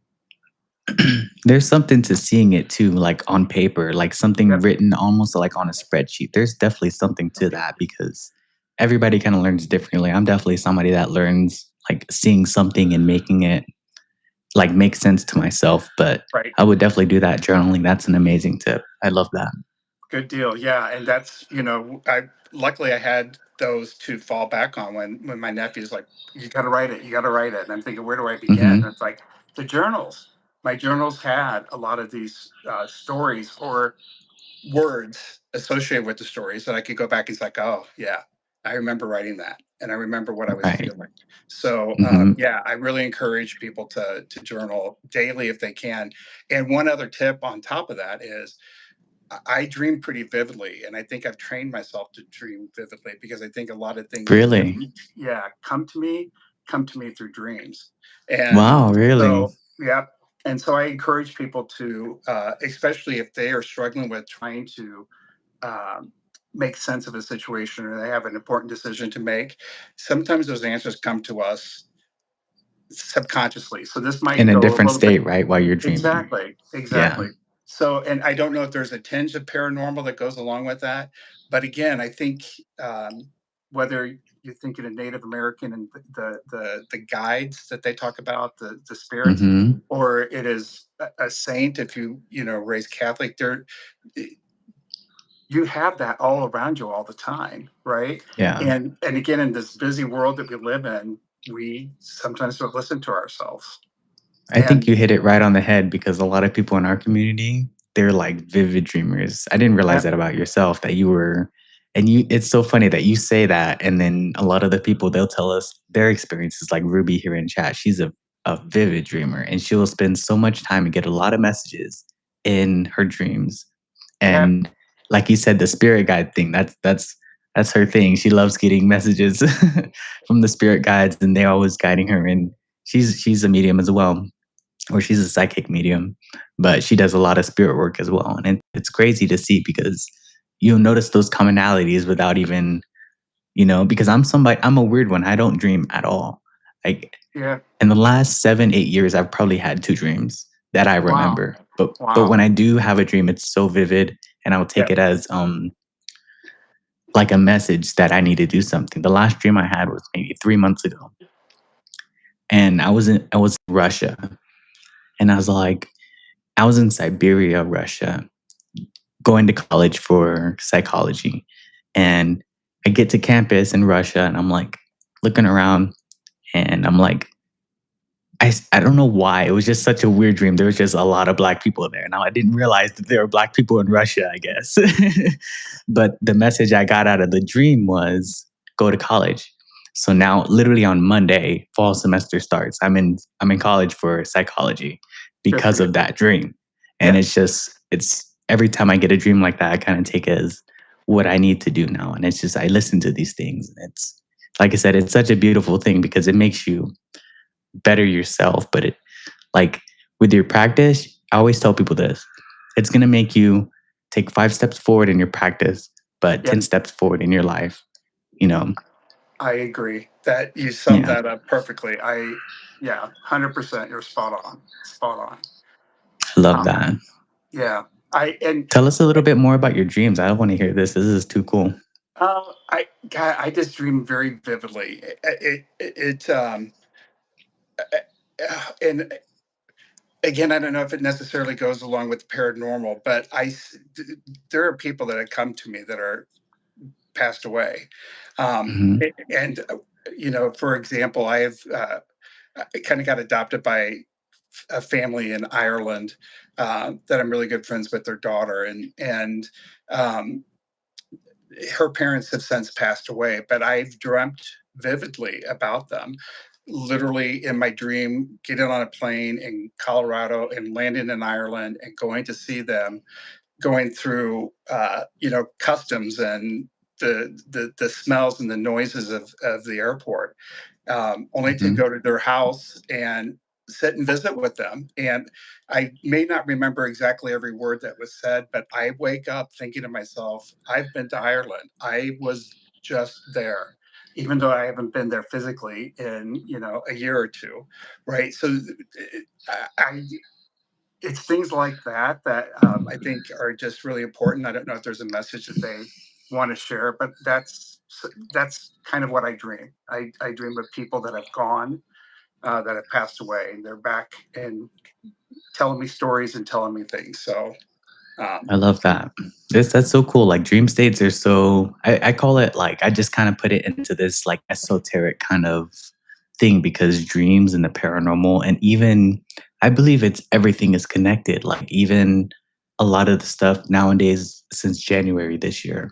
There's something to seeing it too, like on paper, like something Yep. written almost like on a spreadsheet. There's definitely something to that because everybody kind of learns differently. I'm definitely somebody that learns like seeing something and making it like make sense to myself. But Right. I would definitely do that journaling. That's an amazing tip. I love that. Good deal. Yeah, and that's, I luckily I had those to fall back on when my nephew's like, "You got to write it. You got to write it." And I'm thinking, where do I begin? And Hmm. it's like the journals. My journals had a lot of these, stories or words associated with the stories that I could go back and it's like, "Oh yeah, I remember writing that, and I remember what I was Right. feeling." So, Hmm. yeah, I really encourage people to journal daily if they can. And one other tip on top of that is, I dream pretty vividly, and I think I've trained myself to dream vividly because I think a lot of things that, Really? yeah, come to me through dreams. And Wow, really? so, yeah, and so I encourage people to, especially if they are struggling with trying to, um, make sense of a situation, or they have an important decision to make. Sometimes those answers come to us subconsciously. So this In might a go a different little bit. state, right? While you're dreaming. Exactly, Yeah. exactly. So, and I don't know if there's a tinge of paranormal that goes along with that, but again, I think, whether you're thinking of Native American and the guides that they talk about, the spirits, Hmm. or it is a saint if you raise Catholic, there you have that all around you all the time, right? Yeah. And again, in this busy world that we live in, we sometimes don't listen to ourselves. I think And you hit it right on the head because a lot of people in our community, they're like vivid dreamers. I didn't realize yeah, that about yourself that you were and you it's so funny that you say that and then a lot of the people they'll tell us their experiences like Ruby here in chat. She's a vivid dreamer and she will spend so much time and get a lot of messages in her dreams. yeah, And like you said, the spirit guide thing, that's her thing. She loves getting messages from the spirit guides and they're always guiding her and she's a medium as well or she's a psychic medium, but she does a lot of spirit work as well. And it's crazy to see because you'll notice those commonalities without even, because I'm a weird one. I don't dream at all. Like yeah. in the last 7, 8 years, I've probably had 2 dreams that I Wow. remember. But Wow. when I do have a dream, it's so vivid and I'll Yeah. take it as like a message that I need to do something. The last dream I had was maybe 3 months ago. And I was in Russia and I was in Siberia, Russia, going to college for psychology. And I get to campus in Russia and I'm like looking around and I'm like, I don't know why. It was just such a weird dream. There was just a lot of black people there. Now I didn't realize that there were black people in Russia, I guess. But the message I got out of the dream was go to college. So now literally on Monday, fall semester starts. I'm in college for psychology Good for because you. of that dream. And Yeah. it's every time I get a dream like that, I kind of take it as what I need to do now. And it's just I listen to these things. And it's like I said, it's such a beautiful thing because it makes you better yourself. But like with your practice, I always tell people this. It's gonna make you take 5 steps forward in your practice, but Yeah. 10 steps forward in your life, you know. I agree that you summed Yeah. that up perfectly. Yeah, 100%. You're spot on. Spot on. I love Um, that. yeah. I, and Tell us a little bit more about your dreams. I want to hear this. This is too cool. God, I just dream very vividly. And again, I don't know if it necessarily goes along with paranormal, but there are people that have come to me that are passed away. Hmm. And, for example, I kind of got adopted by a family in Ireland that I'm really good friends with their daughter. And um, her parents have since passed away, but I've dreamt vividly about them. Literally in my dream, getting on a plane in Colorado and landing in Ireland and going to see them, going through customs and the smells and the noises of the airport, only to Hmm. go to their house and sit and visit with them. And I may not remember exactly every word that was said, but I wake up thinking to myself, I've been to Ireland. I was just there, even though I haven't been there physically in, a year or two. Right. So I it's things like that that I think are just really important. I don't know if there's a message that they want to share, but that's kind of what I dream. I dream of people that have gone, that have passed away, and they're back and telling me stories and telling me things. So um, I love that. That's so cool. Like dream states are so I call it like I just kind of put it into this like esoteric kind of thing because dreams and the paranormal and even I believe it's everything is connected. Like even a lot of the stuff nowadays since January this year,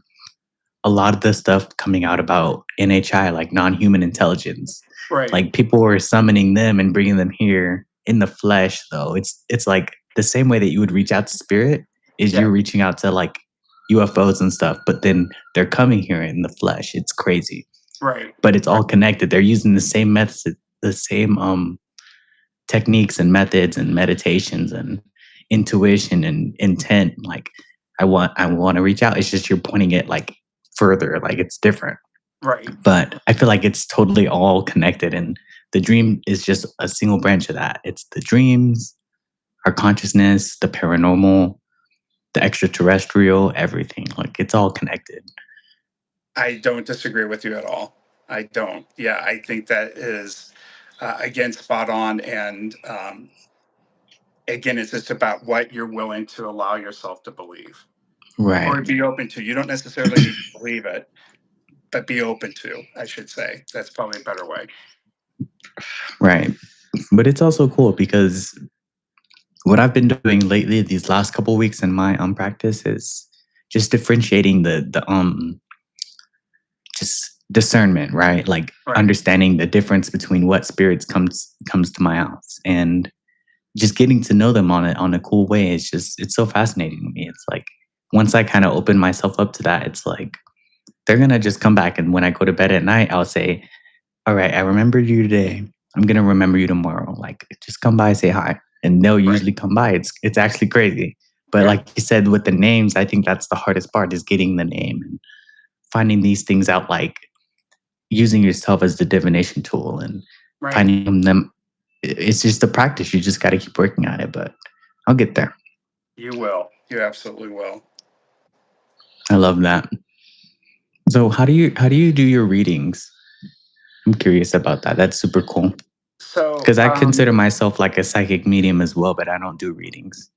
a lot of the stuff coming out about NHI, like non-human intelligence, right, like people were summoning them and bringing them here in the flesh. Though it's like the same way that you would reach out to spirit is yeah, you're reaching out to like UFOs and stuff, but then they're coming here in the flesh. It's crazy, right, but it's all connected. They're using the same methods, the same techniques and methods and meditations and intuition and intent. Like I want to reach out. It's just you're pointing it like further, like it's different. right. But I feel like it's totally all connected and the dream is just a single branch of that. It's the dreams, our consciousness, the paranormal, the extraterrestrial, everything. Like it's all connected. I don't disagree with you at all. I don't. Yeah, I think that is again spot on, and again, it's just about what you're willing to allow yourself to believe. Right. or be open to. You don't necessarily need to believe it, but be open to, I should say. That's probably a better way. Right. But it's also cool because what I've been doing lately, these last couple weeks in my practice, is just differentiating the just discernment, right? Like Right. understanding the difference between what spirits comes to my house, and just getting to know them on a cool way. It's so fascinating to me. It's like once I kind of open myself up to that, it's like they're gonna just come back, and when I go to bed at night, I'll say, "All right, I remembered you today. I'm gonna remember you tomorrow. Like, just come by, say hi." And they'll Right. usually come by. It's actually crazy. But Yeah. like you said, with the names, I think that's the hardest part is getting the name and finding these things out, like using yourself as the divination tool and Right. finding them. It's just a practice. You just got to keep working at it. But I'll get there. You will. You absolutely will. I love that. So how do you do your readings? I'm curious about that. That's super cool. So, Because I consider myself like a psychic medium as well, but I don't do readings.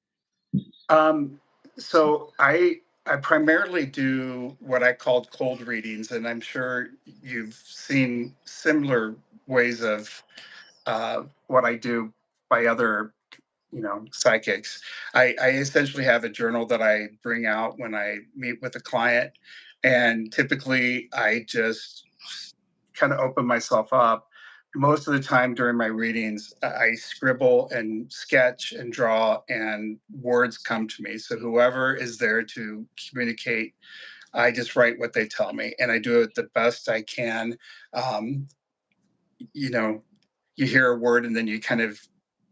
um, so I primarily do what I called cold readings, and I'm sure you've seen similar ways of what I do by other, psychics. I essentially have a journal that I bring out when I meet with a client, and typically I just kind of open myself up. Most of the time during my readings, I scribble and sketch and draw, and words come to me. So whoever is there to communicate, I just write what they tell me, and I do it the best I can. Um, you know, you hear a word and then you kind of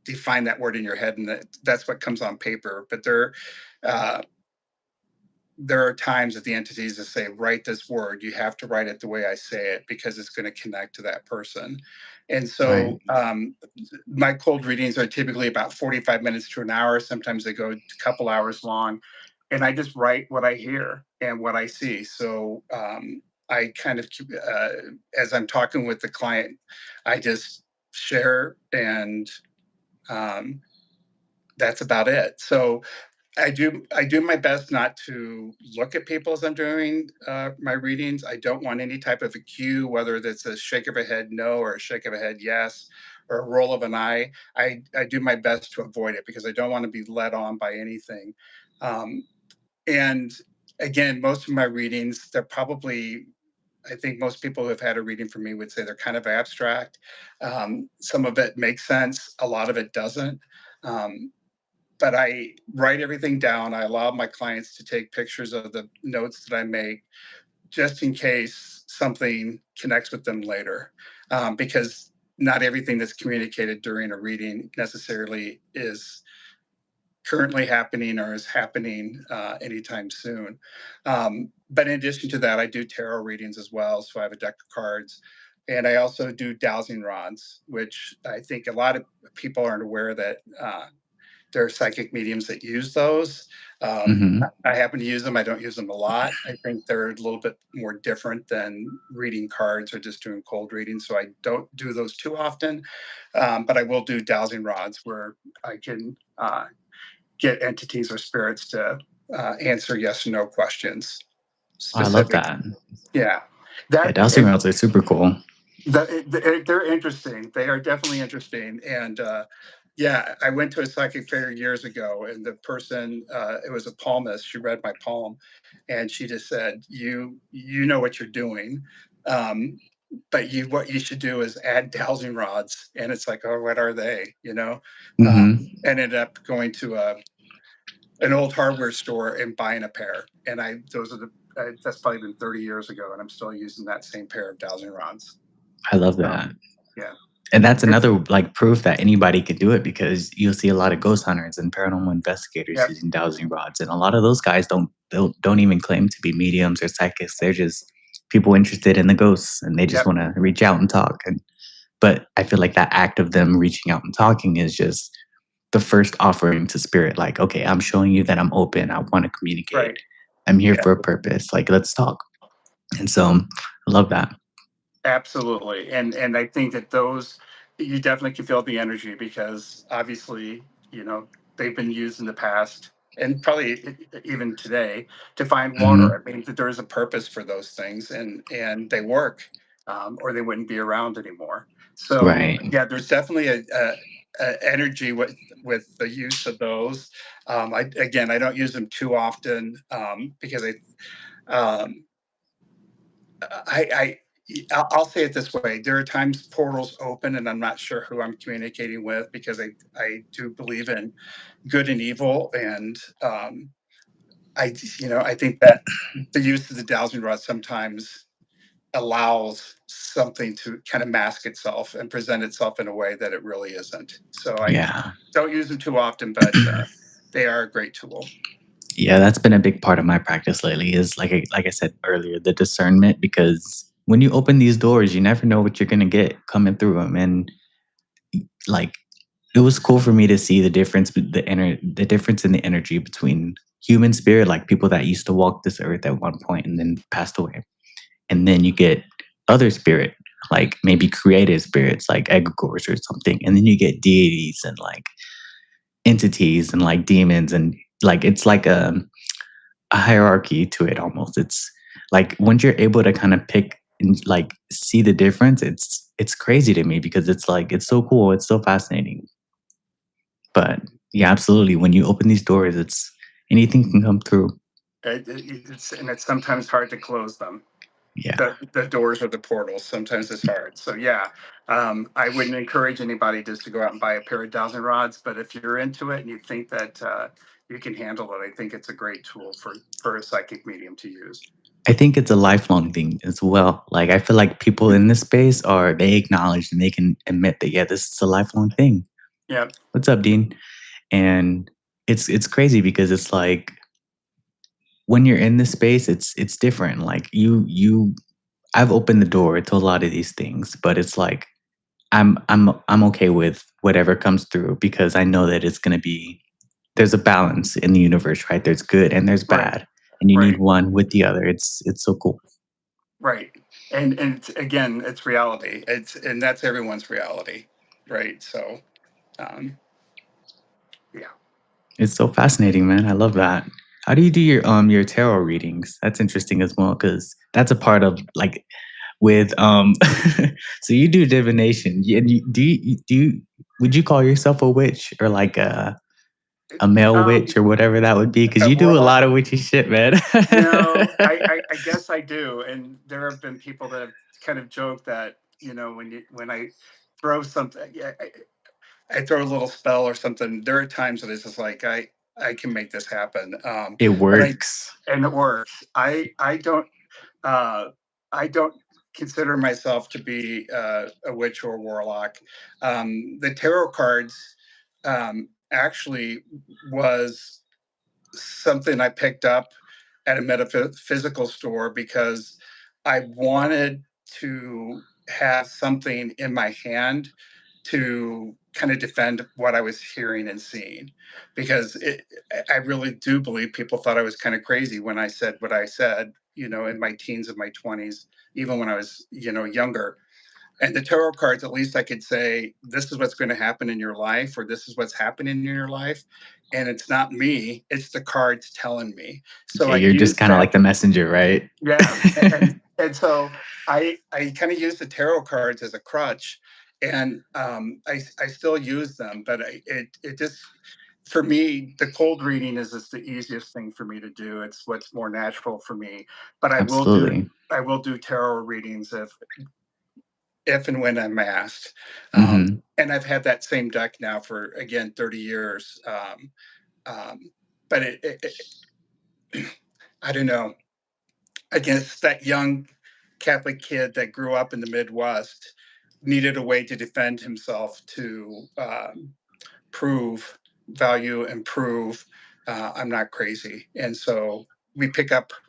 define that word in your head, and that's what comes on paper. But uh, there are times that the entities that say, write this word, you have to write it the way I say it because it's going to connect to that person. And Right. so my cold readings are typically about 45 minutes to an hour. Sometimes they go a couple hours long. And I just write what I hear and what I see. So I kind of, as I'm talking with the client, I just share, and um, that's about it. So I do my best not to look at people as I'm doing my readings. I don't want any type of a cue, whether that's a shake of a head no or a shake of a head yes or a roll of an eye. I do my best to avoid it because I don't want to be led on by anything. Um, and again, most of my readings, they're probably, I think most people who have had a reading from me would say they're kind of abstract. Some of it makes sense, a lot of it doesn't. Um, but I write everything down. I allow my clients to take pictures of the notes that I make just in case something connects with them later. Because not everything that's communicated during a reading necessarily is currently happening or is happening anytime soon. But in addition to that, I do tarot readings as well. So I have a deck of cards. And I also do dowsing rods, which I think a lot of people aren't aware that there are psychic mediums that use those. Hmm. I happen to use them. I don't use them a lot. I think they're a little bit more different than reading cards or just doing cold readings. So I don't do those too often. But I will do dowsing rods where I can get entities or spirits to answer yes or no questions I love specific. that. Yeah. Yeah, That dowsing rods are super cool. they're interesting. They are definitely interesting. And yeah, I went to a psychic fair years ago, and the person, it was a palmist. She read my palm, and she just said, "You know what you're doing, um, but what you should do is add dowsing rods." And it's like, oh, what are they? Hmm. And ended up going to an old hardware store and buying a pair. And those are that's probably been 30 years ago, and I'm still using that same pair of dowsing rods. I love So that. yeah. And that's It's another like proof that anybody could do it because you'll see a lot of ghost hunters and paranormal investigators Yep, using dowsing rods, and a lot of those guys don't even claim to be mediums or psychics. They're just people interested in the ghosts, and they just yep, want to reach out and talk. And but I feel like that act of them reaching out and talking is just the first offering to spirit. Like, okay, I'm showing you that I'm open. I want to communicate. right. I'm here Yeah, for a purpose. Like, let's talk. And so I love that. absolutely. And I think that those, you definitely can feel the energy because obviously, they've been used in the past. and probably even today, to find water. Mhm. I mean, that there is a purpose for those things, and they work, or they wouldn't be around anymore. So Right. yeah, there's definitely a energy with the use of those. I don't use them too often, because um, I I'll say it this way: there are times portals open, and I'm not sure who I'm communicating with, because I do believe in good and evil, and I think that the use of the dowsing rod sometimes allows something to kind of mask itself and present itself in a way that it really isn't. So I Yeah. don't use them too often, but they are a great tool. Yeah, that's been a big part of my practice lately is like I said earlier, the discernment because when you open these doors, you never know what you're gonna get coming through them. And like it was cool for me to see the difference, the difference in the energy between human spirit, like people that used to walk this earth at one point and then passed away, and then you get other spirit, like maybe creative spirits, like egregores or something, and then you get deities and like entities and like demons and like it's like a hierarchy to it almost. It's like once you're able to kind of pick and like see the difference, it's crazy to me because it's like it's so cool, it's so fascinating. But yeah, absolutely. When you open these doors, it's anything can come through. It's sometimes hard to close them. Yeah. The doors or the portals. Sometimes it's hard. So yeah, I wouldn't encourage anybody just to go out and buy a pair of dowsing rods. But if you're into it and you think that you can handle it, I think it's a great tool for a psychic medium to use. I think it's a lifelong thing as well. Like I feel like people in this space are they acknowledge and they can admit that yeah, this is a lifelong thing. Yeah, What's up, Dean? And it's crazy because it's like when you're in this space, it's different. Like you I've opened the door to a lot of these things, but it's like I'm okay with whatever comes through because I know that it's gonna be there's a balance in the universe, right? There's good and there's right, bad, and you need right, one with the other. It's so cool. right. And again, it's reality. And that's everyone's reality, right? So um, yeah. It's so fascinating, man. I love that. How do you do your tarot readings? That's interesting as well because that's a part of like with so you do divination. And you would you call yourself a witch or like a male Um, witch or whatever that would be? Because you do a well, lot of witchy shit, man. I guess I do, and there have been people that have kind of joked that when I throw something, yeah, I throw a little spell or something. There are times that it's just like I can make this happen, It and I works. and it works. Uh, I don't consider myself to be a witch or a warlock. The tarot cards actually was something I picked up at a metaphysical store because I wanted to have something in my hand to kind of defend what I was hearing and seeing. Because I really do believe people thought I was kind of crazy when I said what I said, in my teens and my 20s, even when I was, younger. And the tarot cards, at least I could say, this is what's going to happen in your life, or this is what's happening in your life. And it's not me, it's the cards telling me. So Yeah, I you're just use kind of that. like the messenger, right? Yeah. And so I kind of use the tarot cards as a crutch. And I still use them, but it just, for me, the cold reading is just the easiest thing for me to do. It's what's more natural for me. But Absolutely. I will do tarot readings if and when I'm asked. Hmm. And I've had that same deck now for, again, 30 years. Um, but I don't know. I guess that young Catholic kid that grew up in the Midwest needed a way to defend himself, to prove value and prove I'm not crazy. And so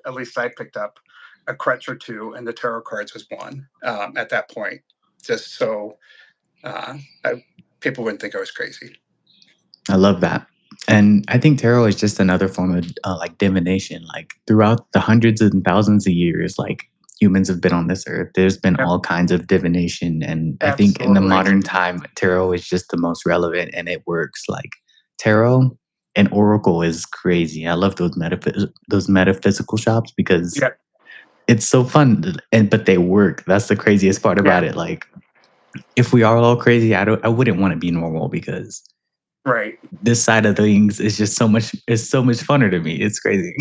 at least I picked up a crutch or two, and the tarot cards was one at that point, just so uh, I, people wouldn't think I was crazy. I love that. And I think tarot is just another form of like divination. Like throughout the hundreds and thousands of years, like humans have been on this earth, there's been Yep, all kinds of divination. And I think in the absolutely. modern time, tarot is just the most relevant and it works. Like tarot, An oracle is crazy. I love those metaphysical shops because Yeah, it's so fun, and but they work. That's the craziest part yeah, about it. Like, if we are all crazy, I wouldn't wanna be normal because right. this side of things is just so much it's so much funner to me. It's crazy.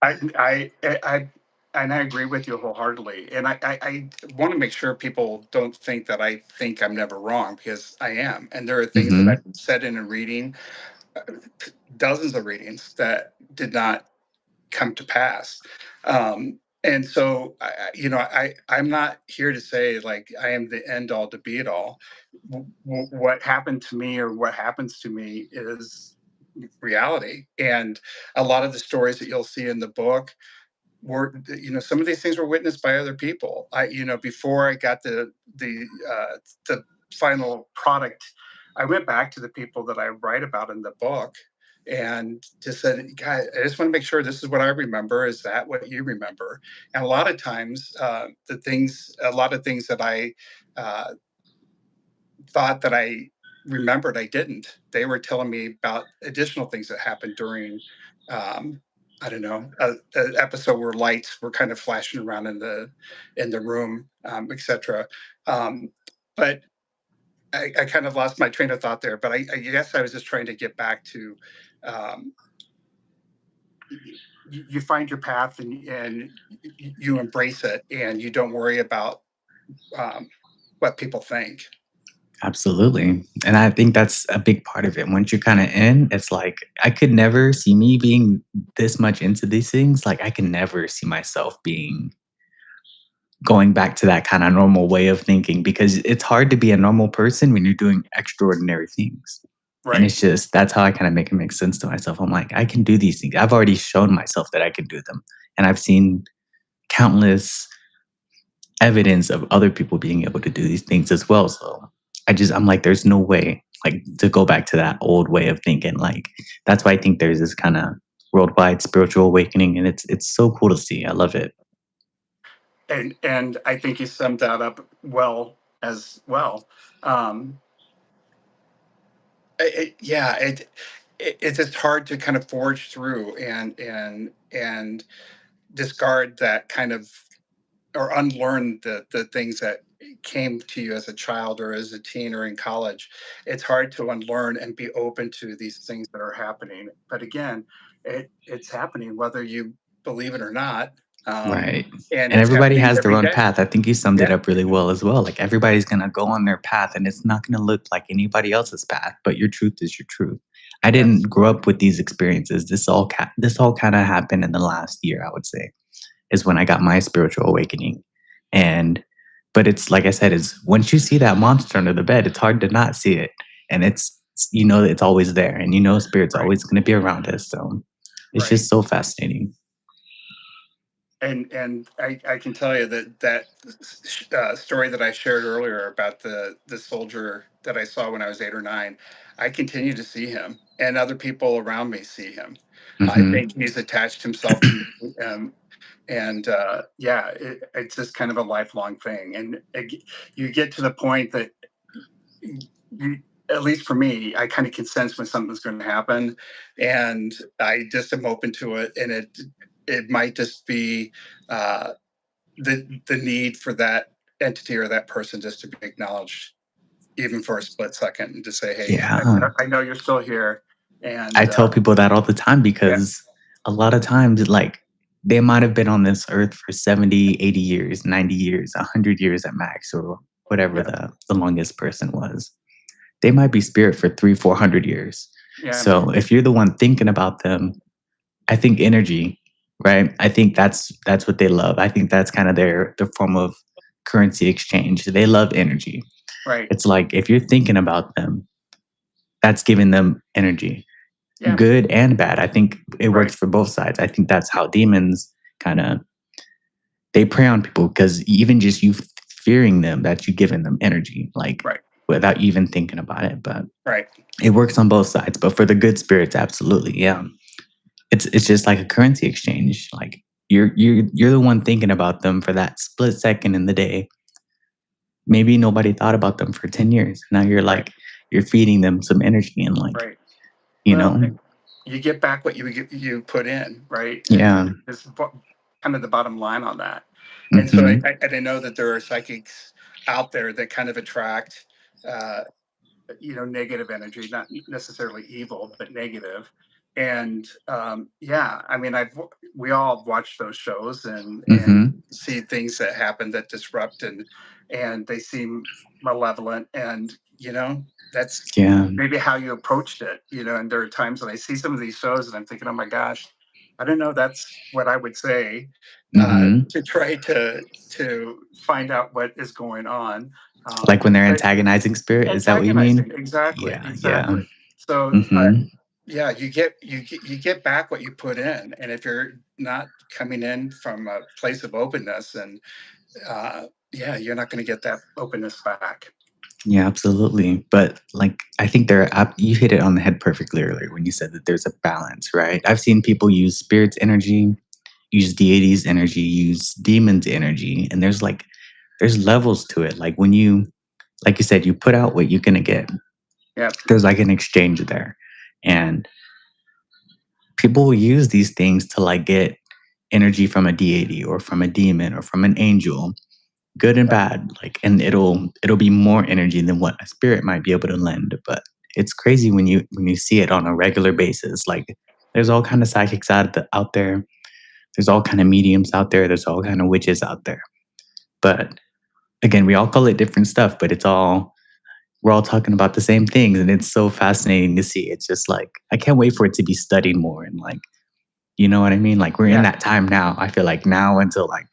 I and I agree with you wholeheartedly. And I want to make sure people don't think that I think I'm never wrong, because I am. And there are things that I've Mhm. said in a reading, uh, dozens of readings that did not come to pass. And so, I'm not here to say like I am the end all to be it all. What happened to me or what happens to me is reality. And a lot of the stories that you'll see in the book were, some of these things were witnessed by other people. Before I got the final product, I went back to the people that I write about in the book and just said, "Guys, I just want to make sure this is what I remember. Is that what you remember?" And a lot of times, a lot of things that I uh, thought that I remembered, I didn't. They were telling me about additional things that happened during, um, I don't know, an episode where lights were kind of flashing around in the room, etc. Um, but I kind of lost my train of thought there. But I guess I was just trying to get back to, um, you find your path, and you embrace it, and you don't worry about um, what people think. Absolutely. And I think that's a big part of it. Once you're kinda in, it's like, I could never see me being this much into these things. Like, I can never see myself being going back to that kinda normal way of thinking because it's hard to be a normal person when you're doing extraordinary things. And Right. it's just that's how I kinda make sense to myself. I'm like, "I can do these things. I've already shown myself that I can do them." And I've seen countless evidence of other people being able to do these things as well. So I'm like, there's no way like to go back to that old way of thinking. Like that's why I think there's this kind of worldwide spiritual awakening, and it's so cool to see. I love it. And I think you summed that up well as well. Um, yeah, it's just hard to kind of forge through and discard that kind of, or unlearn the things that came to you as a child or as a teen or in college. It's hard to unlearn and be open to these things that are happening. But again, it's happening whether you believe it or not. Um, Right. and And it's everybody happening has their every own day. path. I think you summed it Yeah, up really well as well. Like everybody's gonna go on their path and it's not gonna look like anybody else's path, but your truth is your truth. I didn't yes, grow up with these experiences. This all kind of happened in the last year, I would say, is when I got my spiritual awakening. And but it's like I said, is once you see that monster under the bed, it's hard to not see it. And you know it's always there and you know spirit's right, always gonna be around us. So it's right. just so fascinating. And I can tell you that story that I shared earlier about the soldier that I saw when I was 8 or 9, I continue to see him, and other people around me see him. I Hmm. think he's attached himself to me, and yeah, it's just kind of a lifelong thing. And you get to the point that you, at least for me, I kind of can sense when something's going to happen, and I just am open to it. And it might just be uh, the need for that entity or that person just to be acknowledged, even for a split second, and to say, "Hey, Yeah. I know you're still here." I And tell people that all the time yeah, because a lot of times, like, they might have been on this earth for 70, 80 years, 90 years, 100 years at max, or whatever yeah, the longest person was. They might be spirit for 3, 400 years. yeah, So if you're the one thinking about them, I think energy, right? I think that's what they love. I think that's kind of their form of currency exchange. They love energy. right, It's like if you're thinking about them, that's giving them energy, yeah, good and bad. I think it works right, for both sides. I think that's how demons kind of they prey on people because even just you fearing them, that you giving them energy, like right, without even thinking about it. But right, it works on both sides. But for the good spirits, absolutely, yeah. It's just like a currency exchange. Like you're the one thinking about them for that split second in the day. Maybe nobody thought about them for 10 years. Now you're right, like you're feeding them some energy and like right. you Well, know. you get back what you put in, right? Yeah. It's kind of the bottom line on that. And so Mhm. I know that there are psychics out there that kind of attract, uh, negative energy, not necessarily evil, but negative. And yeah, I mean, we all watch those shows and Mhm. see things that happen that disrupt and they seem malevolent, and that's Yeah. maybe how you approached it. And there are times when I see some of these shows and I'm thinking, oh my gosh, I don't know, that's what I would say, Mhm. to try to find out what is going on. Like when they're But antagonizing spirit, is that what you mean? antagonizing, exactly, Yeah, yeah. exactly. So, Mhm. yeah, you get back what you put in, and if you're not coming in from a place of openness, and yeah, you're not going to get that openness back. Yeah, absolutely. But like, I think you hit it on the head perfectly earlier when you said that there's a balance, right? I've seen people use spirits' energy, use deities' energy, use demons' energy, and there's levels to it. Like you said, you put out what you're gonna get. Yep, There's like an exchange there, and people will use these things to like get energy from a deity or from a demon or from an angel, good and yep, bad, like, and it'll be more energy than what a spirit might be able to lend. But it's crazy when you see it on a regular basis. Like, there's all kind of psychics out there, there's all kind of mediums out there, there's all kind of witches out there. But again, we all call it different stuff, but we're all talking about the same things, and it's so fascinating to see. It's just like, I can't wait for it to be studied more, and like, you know what I mean? Like, we're in yeah. that time now. I feel like now until like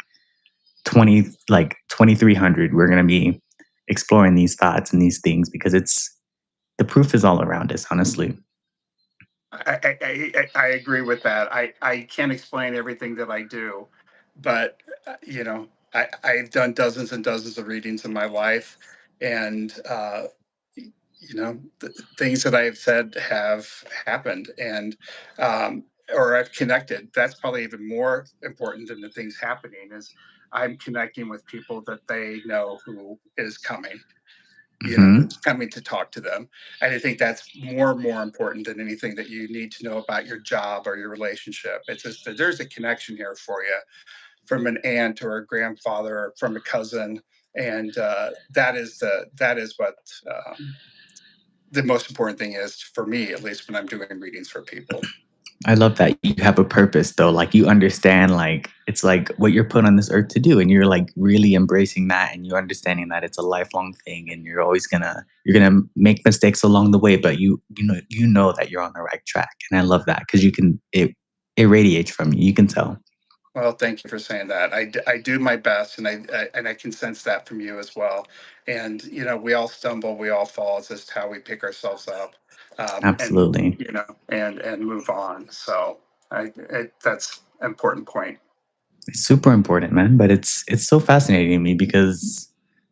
2300, we're going to be exploring these thoughts and these things because it's the proof is all around us, honestly. I agree with that. I can't explain everything that I do, but I've done dozens and dozens of readings in my life, and the things that I've said have happened, and or I've connected. That's probably even more important than the things happening. Is I'm connecting with people that they know who is coming, Hmm. who's coming to talk to them. And I think that's more important than anything that you need to know about your job or your relationship. It's just that there's a connection here for you from an aunt or a grandfather or from a cousin, and that is what the most important thing is for me, at least when I'm doing readings for people. I love that you have a purpose though. Like, you understand, like, it's like what you're put on this earth to do, and you're like really embracing that, and you're understanding that it's a lifelong thing, and you're gonna make mistakes along the way, but you know that you're on the right track. And I love that because it radiates from you. You can tell. Well, thank you for saying that. I do my best, and I can sense that from you as well. And we all stumble, we all fall. It's just how we pick ourselves up, and Absolutely. and move on. So that's an important point. It's super important, man. But it's so fascinating to me because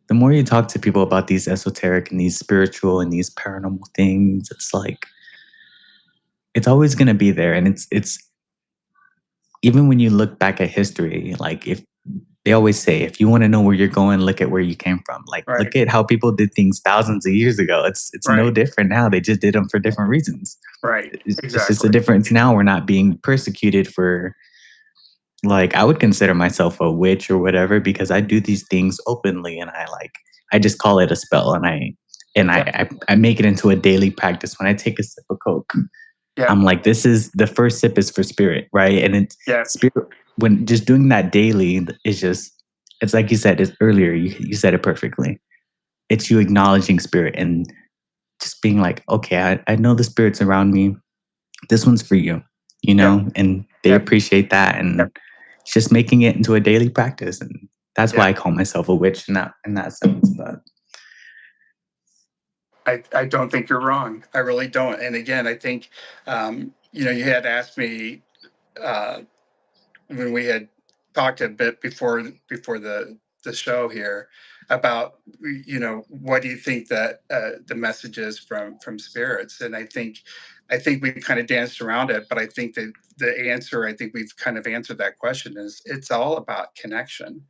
the more you talk to people about these esoteric and these spiritual and these paranormal things, it's like it's always gonna be there. And it's even when you look back at history, like, if they always say, if you want to know where you're going, look at where you came from. Like, look Right, at how people did things thousands of years ago. It's no right, different now. They just did them for different reasons. right. It's just a Exactly. difference now. We're not being persecuted for, like, I would consider myself a witch or whatever because I do these things openly, and I just call it a spell, and Yeah, I make it into a daily practice. When I take a sip of Coke, yeah, I'm like, this is the first sip is for spirit, right? And it's yeah, spirit. When just doing that daily is just, it's like you said it's earlier. You said it perfectly. It's you acknowledging spirit and just being like, okay, I know the spirits around me. This one's for you, yeah, and they yeah, appreciate that, and it's just making it into a daily practice, and that's why yeah. I call myself a witch in that sense. But I don't think you're wrong. I really don't. And again, I think you had asked me, uh, when we had talked a bit before the show here about, what do you think that the message is from spirits. And I think we kind of danced around it, but I think that the answer, I think we've kind of answered that question, is it's all about connection.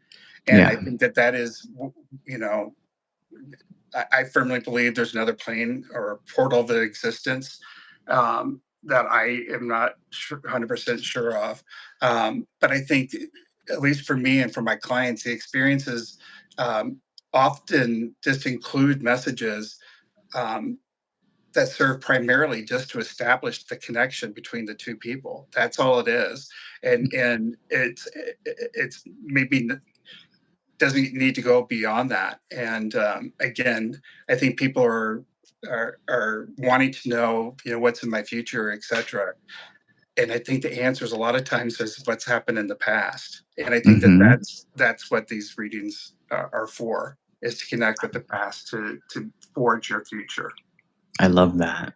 And I yeah, think that is, you know I firmly believe there's another plane or a portal of existence, that I am not 100% sure of. But I think, at least for me and for my clients, the experiences um, often just include messages um, that serve primarily just to establish the connection between the two people. That's all it is, and it's maybe doesn't need to go beyond that. And again, I think people are wanting to know, what's in my future, etc. And I think the answers a lot of times is what's happened in the past. And I think that Mhm. that's what these readings are for, is to connect with the past to forge your future. I love that.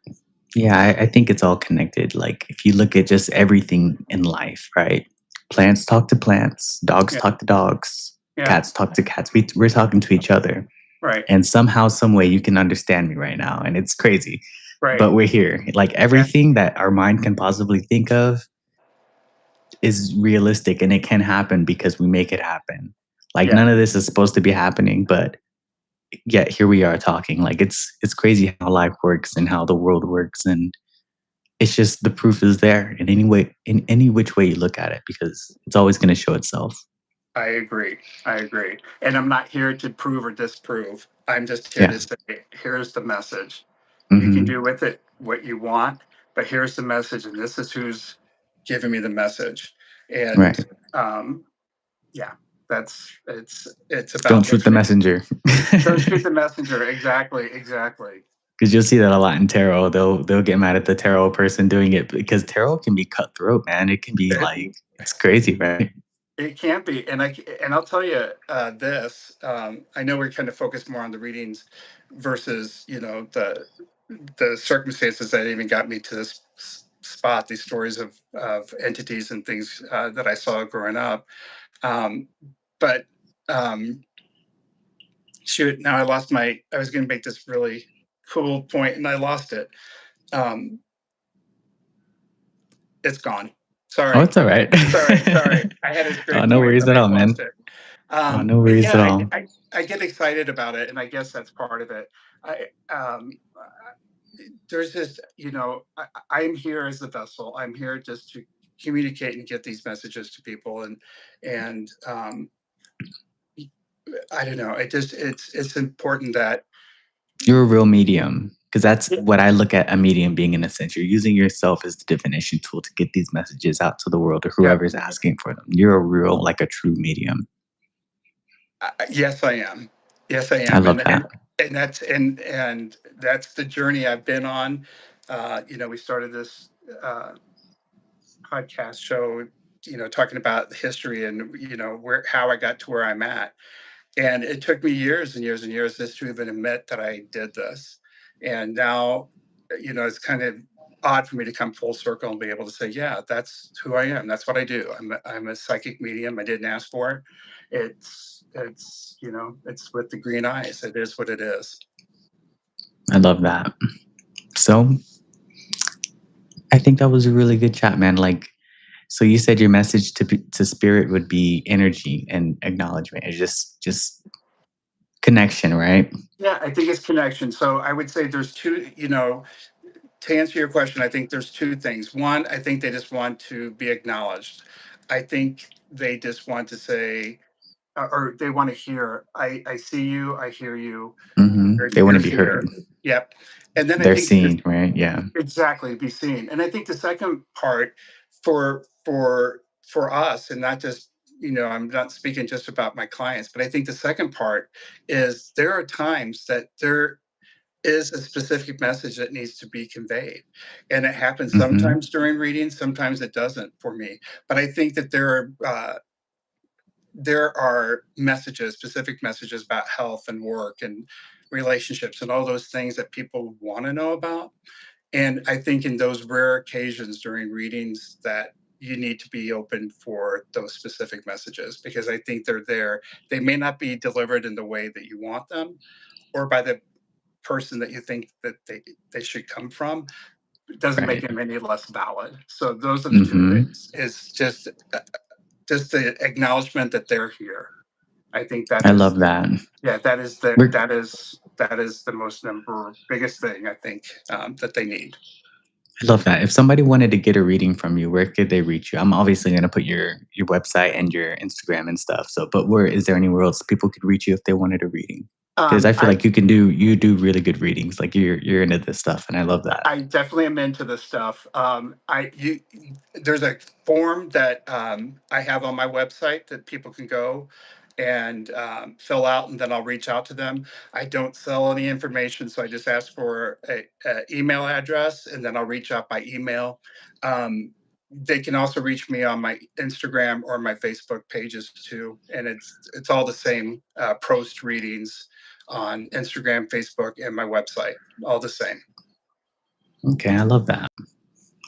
Yeah, I think it's all connected. Like, if you look at just everything in life, right? Plants talk to plants, dogs Yeah, talk to dogs, yeah, cats talk to cats. We're talking to each other. right, And somehow, some way, you can understand me right now. And it's crazy. right, But we're here. Like, yeah, everything that our mind can possibly think of is realistic and it can happen because we make it happen. Like, yeah. none of this is supposed to be happening, but yet here we are talking. Like, it's crazy how life works and how the world works, and it's just the proof is there in any way, in any which way you look at it, because it's always going to show itself. I agree. I agree. And I'm not here to prove or disprove. I'm just here Yeah. to say, here's the message. You can Hmm. do with it what you want, but here's the message, and this is who's giving me the message. And Right. um, yeah, it's Don't about shoot the listening. messenger. Don't shoot the messenger. Exactly, exactly. Because you'll see that a lot in tarot. They'll get mad at the tarot person doing it because tarot can be cutthroat, man. It can be It, like it's crazy, right? it can't be, and I'll tell you this. I know we're kind of focused more on the readings versus the circumstances that even got me to this spot, these stories of entities and things that I saw growing up. Um, but um, shoot, now I was going to make this really cool point and I lost it. Um, it's gone. Oh, Sorry. it's all right. Sorry. I had this Oh, great no point, worries but at I all, lost man. it. Oh, no But worries yeah, at all. I get excited about it, and I guess that's part of it. There's this, I'm here as the vessel. I'm here just to communicate and get these messages to people, and I don't know. It's important that You're a real medium, because that's what I look at a medium being, in a sense. You're using yourself as the divination tool to get these messages out to the world or yeah, whoever's asking for them. You're a real, like a true medium. yes, I am. Yes, I I am, love that. and that's the journey I've been on. We started this uh, podcast show, talking about history and where how I got to where I'm at. And it took me years and years and years just to even admit that I did this. And now, it's kind of odd for me to come full circle and be able to say, yeah, that's who I am. That's what I do. I'm a psychic medium. I didn't ask for it. It's with the green eyes. It is what it is. I love that. So I think that was a really good chat, man. Like, so you said your message to spirit would be energy and acknowledgement. It's just connection, right? Yeah, I think it's connection. So I would say there's two, to answer your question, I think there's two things. One, I think they just want to be acknowledged. I think they just want to say, or they want to hear, I see you, I hear you, They want you're to be heard. here. Yep. And then I They're think seen, right? Yeah. exactly be seen. And I think the second part for us, and not just, I'm not speaking just about my clients, but I think the second part is there are times that there is a specific message that needs to be conveyed. And it happens Hmm. sometimes during readings, sometimes it doesn't for me. But I think that there are messages, specific messages about health and work and relationships and all those things that people want to know about. And I think in those rare occasions during readings that you need to be open for those specific messages, because I think they're there. They may not be delivered in the way that you want them or by the person that you think that they should come from. It doesn't make Right. them any less valid. So those are the two Hmm. things. It's just the acknowledgement that they're here. I think that I is, love that. yeah, We're that is the most number biggest thing I think that they need. I love that. If somebody wanted to get a reading from you, where could they reach you? I'm obviously gonna put your website and your Instagram and stuff. So, but where is there anywhere else people could reach you if they wanted a reading? Because I feel I like you do really good readings. Like you're into this stuff, and I love that. I definitely am into this stuff. There's a form that I have on my website that people can go and fill out, and then I'll reach out to them. I don't sell any information, so I just ask for a email address, and then I'll reach out by email. Um, they can also reach me on my Instagram or my Facebook pages too, and it's all the same. Prost readings on Instagram, Facebook, and my website, all the same. Okay, I love that.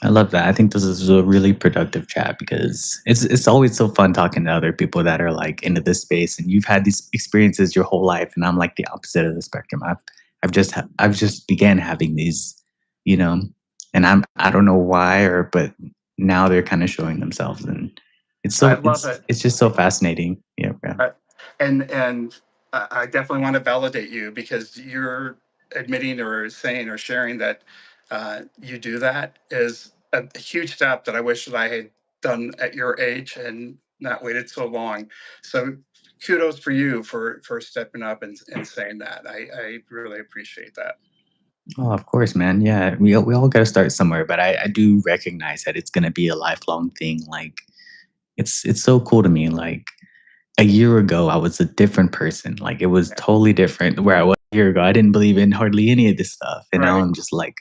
I love that. I think this is a really productive chat because it's always so fun talking to other people that are like into this space and you've had these experiences your whole life and I'm like the opposite of the spectrum. I've just began having these, you know, and I don't know why or but now they're kind of showing themselves and I love it. it's just so fascinating. Yeah, yeah. Uh, and I definitely want to validate you because you're admitting or saying or sharing that you do that is a huge step that I wish that I had done at your age and not waited so long. So kudos for you for stepping up and saying that. I really appreciate that. Oh, of course, man. Yeah, we all got to start somewhere, but I do recognize that it's going to be a lifelong thing. Like it's so cool to me. Like a year ago, I was a different person. Like it was Yeah. totally different where I was a year ago. I didn't believe in hardly any of this stuff. And now Right. I'm just like,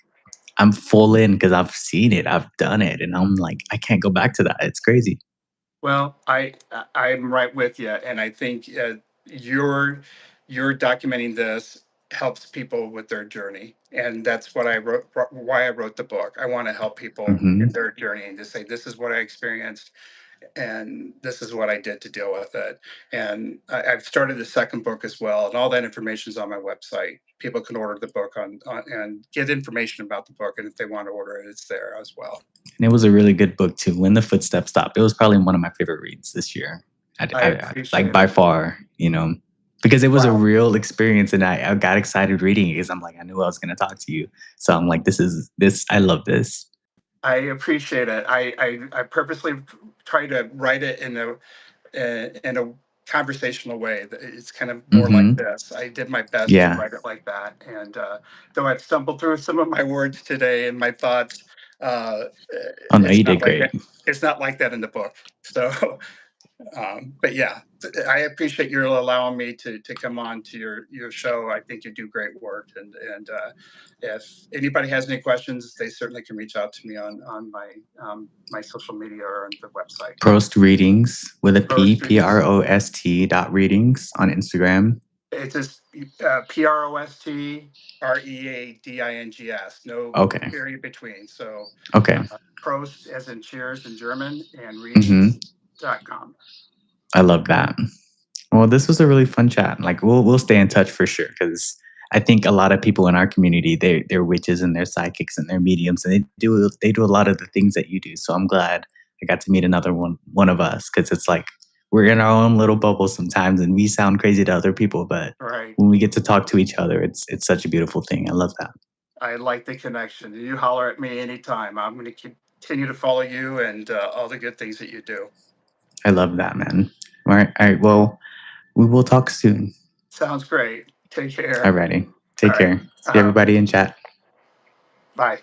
I'm full in because I've seen it, I've done it. And I'm like, I can't go back to that. It's crazy. Well, I'm right with you, and I think you're documenting this helps people with their journey, and that's what I wrote. Why I wrote the book. I want to help people in Hmm. their journey and just say this is what I experienced, and this is what I did to deal with it. And I've started a second book as well, and all that information is on my website. People can order the book on and get information about the book, and if they want to order it, it's there as well. And it was a really good book too. When the Footsteps Stop, it was probably one of my favorite reads this year. I Like appreciate by it. far, because it was a Wow. real experience, and I got excited reading it because I'm like, I knew I was going to talk to you. So I'm like, this. I love this. I appreciate it. I purposely try to write it in a conversational way. It's kind of more like Hmm. this. I did my best to Yeah. write it like that, and though I've stumbled through some of my words today and my thoughts, Oh no, it's you not did like great. that. It's not like that in the book. So but yeah, I appreciate you allowing me to come on to your show. I think you do great work, and if anybody has any questions, they certainly can reach out to me on my social media or on the website. Prost Readings with a Post readings. Prost dot readings on Instagram. It's just PROSTREADINGS. No Okay. period between. So Okay. Prost as in cheers in German and Hmm. readings.com. I love that. Well, this was a really fun chat. Like we'll stay in touch for sure because I think a lot of people in our community they're witches and they're psychics and they're mediums and they do a lot of the things that you do. So I'm glad I got to meet another one of us because it's like we're in our own little bubble sometimes and we sound crazy to other people, but Right. when we get to talk to each other, it's such a beautiful thing. I love that. I like the connection. You holler at me anytime. I'm going to continue to follow you and all the good things that you do. I love that, man. All right. Well, we will talk soon. Sounds great. Take care. Alrighty. All Take right. care. See everybody in chat. Bye.